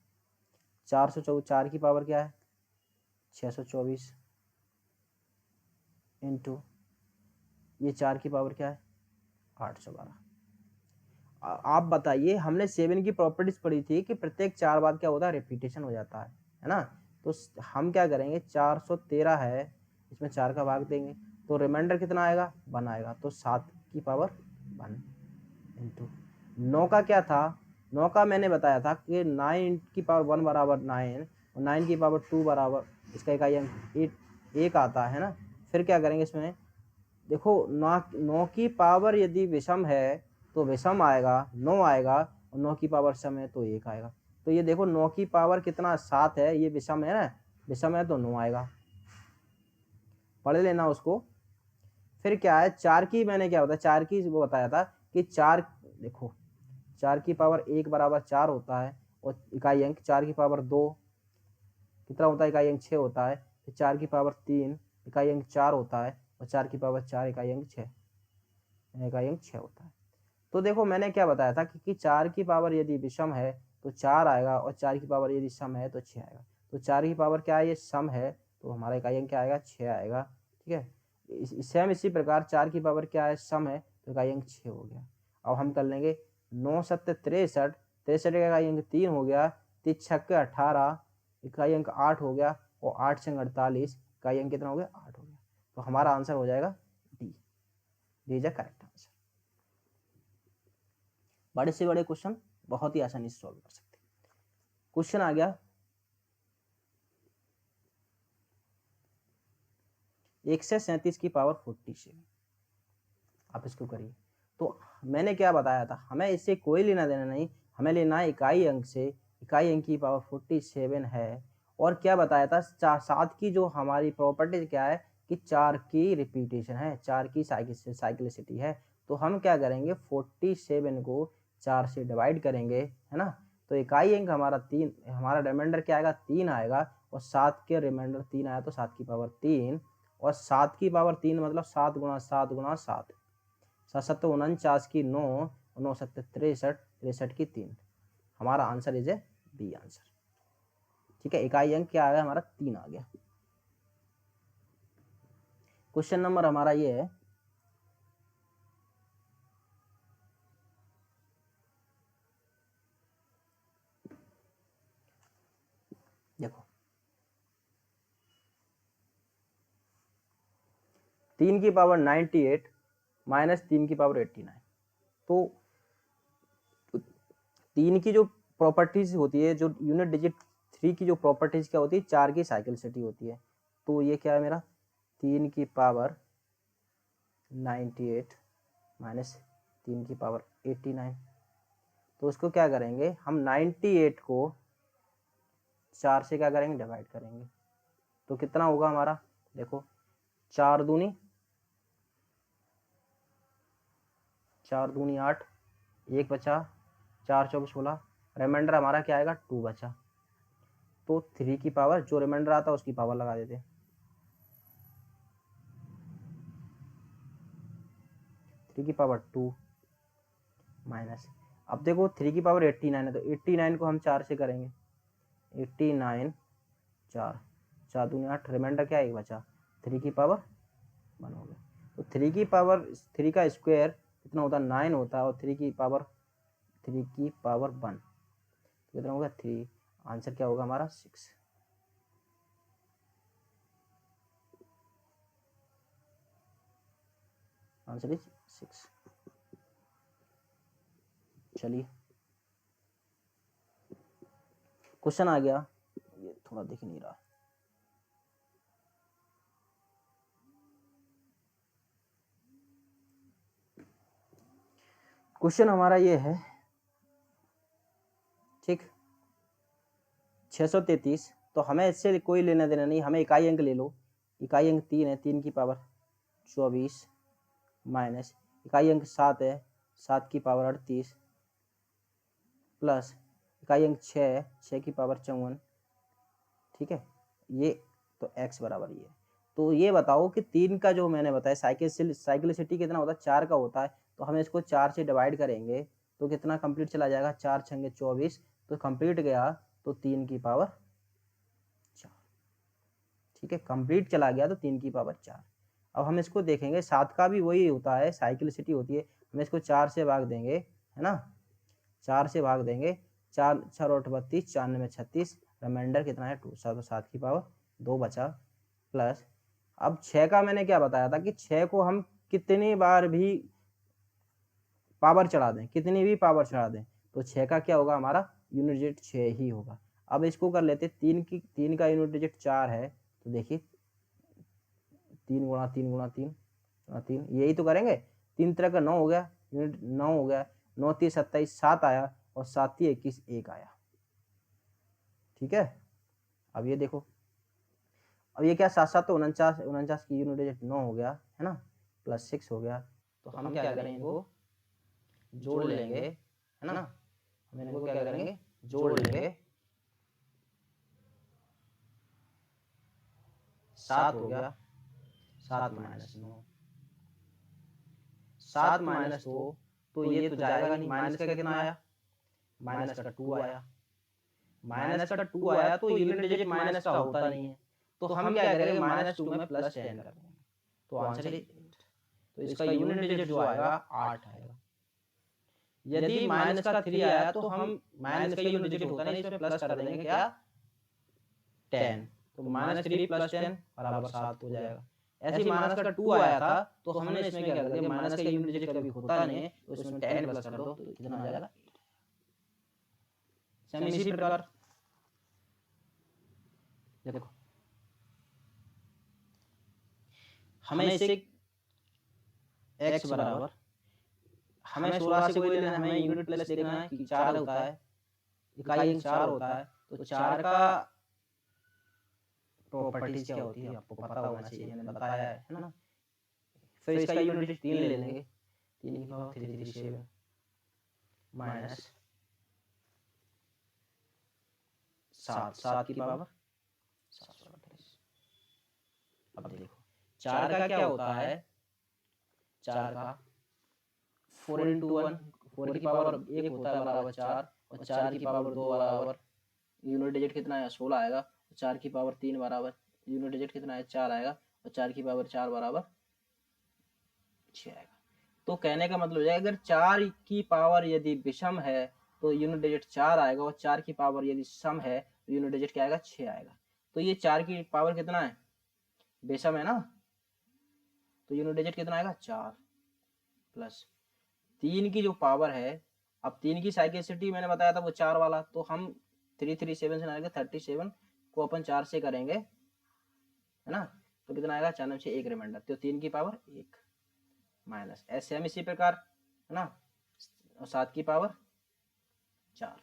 4 की पावर क्या है 624 इंटू ये 4 की पावर क्या है 812। आप बताइए, हमने 7 की प्रॉपर्टीज पढ़ी थी कि प्रत्येक 4 बार क्या होता है, रिपीटेशन हो जाता है ना। तो हम क्या करेंगे, 413 है, इसमें 4 का भाग देंगे, तो रिमाइंडर कितना आएगा 1 आएगा, तो 7 की पावर 1 इंटू 9 का क्या था, 9 का मैंने बताया था कि 9 की पावर 1 बराबर 9 और 9 की पावर 2 बराबर इसका इकाई अंक 1 आता है ना। फिर क्या करेंगे इसमें, देखो 9 की पावर यदि विषम है तो विषम आएगा, 9 आएगा, और 9 की पावर सम है तो 1 आएगा। तो ये देखो 9 की पावर कितना 7 है, ये विषम है ना, विषम है तो 9 आएगा, पढ़ लेना उसको। फिर क्या है, 4 की मैंने क्या बताया, 4 की वो बताया था कि 4 देखो 4 की पावर 1 बराबर 4 होता है, और इकाई अंक 4 की पावर 2 कितना होता है, इकाई अंक 6 होता है। फिर 4 की पावर 3 इकाई अंक 4 होता है, और 4 की पावर 4 इकाई अंक 6 होता है। तो देखो मैंने क्या बताया था कि 4 की पावर यदि विषम है तो 4 आएगा, और 4 की पावर यदि सम है तो 6 आएगा। तो 4 की पावर क्या है, ये सम है, तो हमारा इकाई अंक क्या आएगा 6 आएगा, ठीक है। सेम इसी प्रकार 4 की पावर क्या है, सम है, तो इकाई अंक 6 हो गया। अब हम कर लेंगे 9 7 63, 63 का इकाई अंक 3 हो गया, 3 6 18 इकाई अंक 8 हो गया, और 8 6 48 इकाई अंक कितना हो गया 8 हो गया। तो हमारा आंसर हो जाएगा D, is a correct answer. बड़े से बड़े क्वेश्चन बहुत ही आसानी से सॉल्व कर सकते हैं। क्वेश्चन आ गया 137 की पावर 47, आप इसको करिए। तो मैंने क्या बताया था, हमें इससे कोई लेना देना नहीं, हमें लेना है इकाई अंक से, इकाई अंक की पावर 47 है। और क्या बताया था, 7 की जो हमारी प्रॉपर्टी क्या है कि 4 की रिपीटेशन है, 4 की साइक्लिसिटी है। तो हम क्या करेंगे, 47 को 4 से डिवाइड करेंगे, है ना। तो इकाई अंक हमारा 3, हमारा रिमाइंडर क्या आएगा 3 आएगा, और 7 के रिमाइंडर 3 आया, तो 7 की पावर 3, और 7 की पावर 3 मतलब 7 गुणा 7 गुणा 7, 7 7 49 की 9, 9 7 63, 63 की 3, हमारा answer is A B answer, ठीक है। इकाई अंक क्या आ गया हमारा 3 आ गया। क्वेश्चन नंबर हमारा ये है, देखो 3 की पावर 98 माइनस 3 की पावर 89। तो 3 की जो प्रॉपर्टीज होती है, जो यूनिट डिजिट 3 की जो प्रॉपर्टीज क्या होती है, 4 की साइक्लिसिटी होती है। तो ये क्या है मेरा 3 की पावर 98 माइनस 3 की पावर 89। तो उसको क्या करेंगे हम, 98 को 4 से क्या करेंगे, डिवाइड करेंगे। तो कितना होगा हमारा, देखो 4 दूनी 8, 1 बचा, 4 चौक 16, रिमाइंडर हमारा क्या आएगा 2 बचा। तो 3 की पावर, जो रिमाइंडर आता है उसकी पावर लगा देते हैं, 3 की पावर 2 माइनस, अब देखो 3 की पावर 89 है, तो 89 को हम 4 से करेंगे, 89 4 दूनी 8, रिमाइंडर क्या 1 बचा, 3 की पावर 1 हो गया। तो 3 की पावर 3 का स्क्वायर कितना होता है, 9 होता है, और 3 की पावर 1 तो कितना होगा 3। आंसर क्या होगा हमारा 6। Answer is 6। चलिए क्वेश्चन आ गया, ये थोड़ा दिख नहीं रहा। क्वेश्चन हमारा ये है, ठीक 633, तो हमें इससे कोई लेना देना नहीं, हमें इकाई अंक ले लो। इकाई अंक 3 है, 3 की पावर 24 माइनस इकाई अंक 7 है, 7 की पावर 38 प्लस इकाई अंक 6 है, 6 की पावर 54, ठीक है। ये तो x बराबर ये है। तो ये बताओ कि 3 का जो मैंने बताया साइक्लिसिटी कितना होता है, 4 का होता है, तो हमें इसको 4 से डिवाइड करेंगे तो कितना कंप्लीट चला जाएगा, 4 छंगे 24, तो कंप्लीट गया तो 3 की पावर 4, ठीक है, कंप्लीट चला गया तो 3 की पावर 4। अब हम इसको देखेंगे, 7 का भी वही होता है, साइक्लिसिटी होती है, हम इसको 4 से भाग देंगे, है ना, 4 से भाग देंगे, 4 6 8 32, 4 में 36, रिमाइंडर कितना है 2, 7 की पावर 2 बचा, प्लस अब 6 का मैंने क्या बताया था कि 6 को हम कितनी बार भी पावर चढ़ा दें, कितनी भी पावर चढ़ा दें, तो 6 का क्या होगा हमारा यूनिट डिजिट 6 ही होगा। अब इसको कर लेते, 3 का यूनिट डिजिट 4 है, तो देखिए 3 गुणा 3 गुणा 3 गुणा 3, यही तो करेंगे, 3 तरह का 9 हो गया, यूनिट 9 हो गया, 9 3 27 7 आया, और 7 3 21 1 आया, ठीक है। अब ये देखो, अब ये क्या 7 7 तो 49 की यूनिट डिजिट 9 हो गया, है ना, प्लस 6 हो गया, तो हम क्या करेंगे, इनको जोड़ लेंगे, है ना, हम इनको क्या करेंगे, जोड़ लेंगे, 7 हो गया, 7 माइनस 9, 7 माइनस 2, तो ये तो जाएगा नहीं, माइनस का कितना आया, माइनस का 2 आया, माइनस का 2 आया, तो यूनिट डिजिट माइनस का होता नहीं है, तो हम क्या करेंगे, -2 में प्लस 10 कर देंगे, तो आंसर है 8। तो इसका यूनिट डिजिट जो आएगा 8 आएगा। यदि माइनस का 3 आया तो हम माइनस का यूनिट डिजिट होता नहीं, इसमें प्लस कर देंगे क्या 10, तो -3 + 10 बराबर 7 हो जाएगा। ऐसे ही माइनस का 2 आया था, तो हमने इसमें क्या कर दिया, माइनस का यूनिट डिजिट कभी होता नहीं है, तो इसमें 10 प्लस कर दो तो कितना आ जाएगा 8। सेम इसी प्रकार देखो, हमें इसे x बराबर, हमें 16 से कोई लेना, हमें यूनिट प्लस देखना है कि 4 होता है, इकाई अंक 4 होता है, तो 4 का प्रॉपर्टीज क्या होती है आपको पता होना चाहिए, मैंने बताया है ना। फिर इसका यूनिट डिजिट 3 ले लेंगे, 3 की पावर 337 माइनस 7 की पावर 738। अब देखो 4 का क्या होता है, 4 का 4 × 1, 4 की पावर 1 होता है बराबर 4, और 4 की पावर 2 बराबर यूनिट डिजिट कितना है 16 आएगा, 4 की पावर 3 बराबर यूनिट डिजिट कितना है 4 आएगा, और 4 की पावर 4 बराबर 6 आएगा। तो कहने का मतलब है अगर 4 की पावर यदि विषम है तो यूनिट डिजिट 4 आएगा, और 4 की पावर यदि सम है तो यूनिट डिजिट क्या आएगा 6 आएगा। तो ये 4 की पावर कितना है, विषम है ना, तो यूनिट डिजिट कितना आएगा 4, प्लस 3 की जो पावर है, अब 3 की साइक्लिसिटी मैंने बताया था वो 4 वाला, तो हम 337 से आएगा 37 को अपन 4 से करेंगे, है ना, तो कितना आएगा 4 से 1 रिमाइंडर, तो 3 की पावर 1 माइनस एम इसी प्रकार, है ना, और 7 की पावर 4,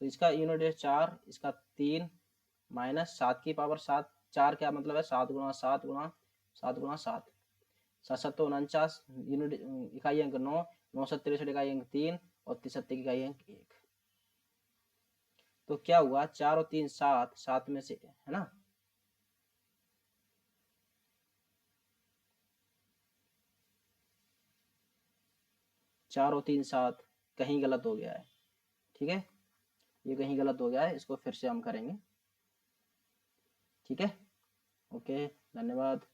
तो इसका यूनिट है 4, इसका 3 माइनस 7 की पावर 7। 4 क्या मतलब है 7 गुणा 7 गुणा 7 गुणा 7, 7 7 तो 49, यूनिट इकाई अंक 9, 9 7 63 इकाई अंक 3 और 73 की इकाई अंक 1। तो क्या हुआ 4 और 3 7, 7 में से है ना, चार और 3 7, कहीं गलत हो गया है, ठीक है, ये कहीं गलत हो गया है, इसको फिर से हम करेंगे, ठीक है। ओके, धन्यवाद।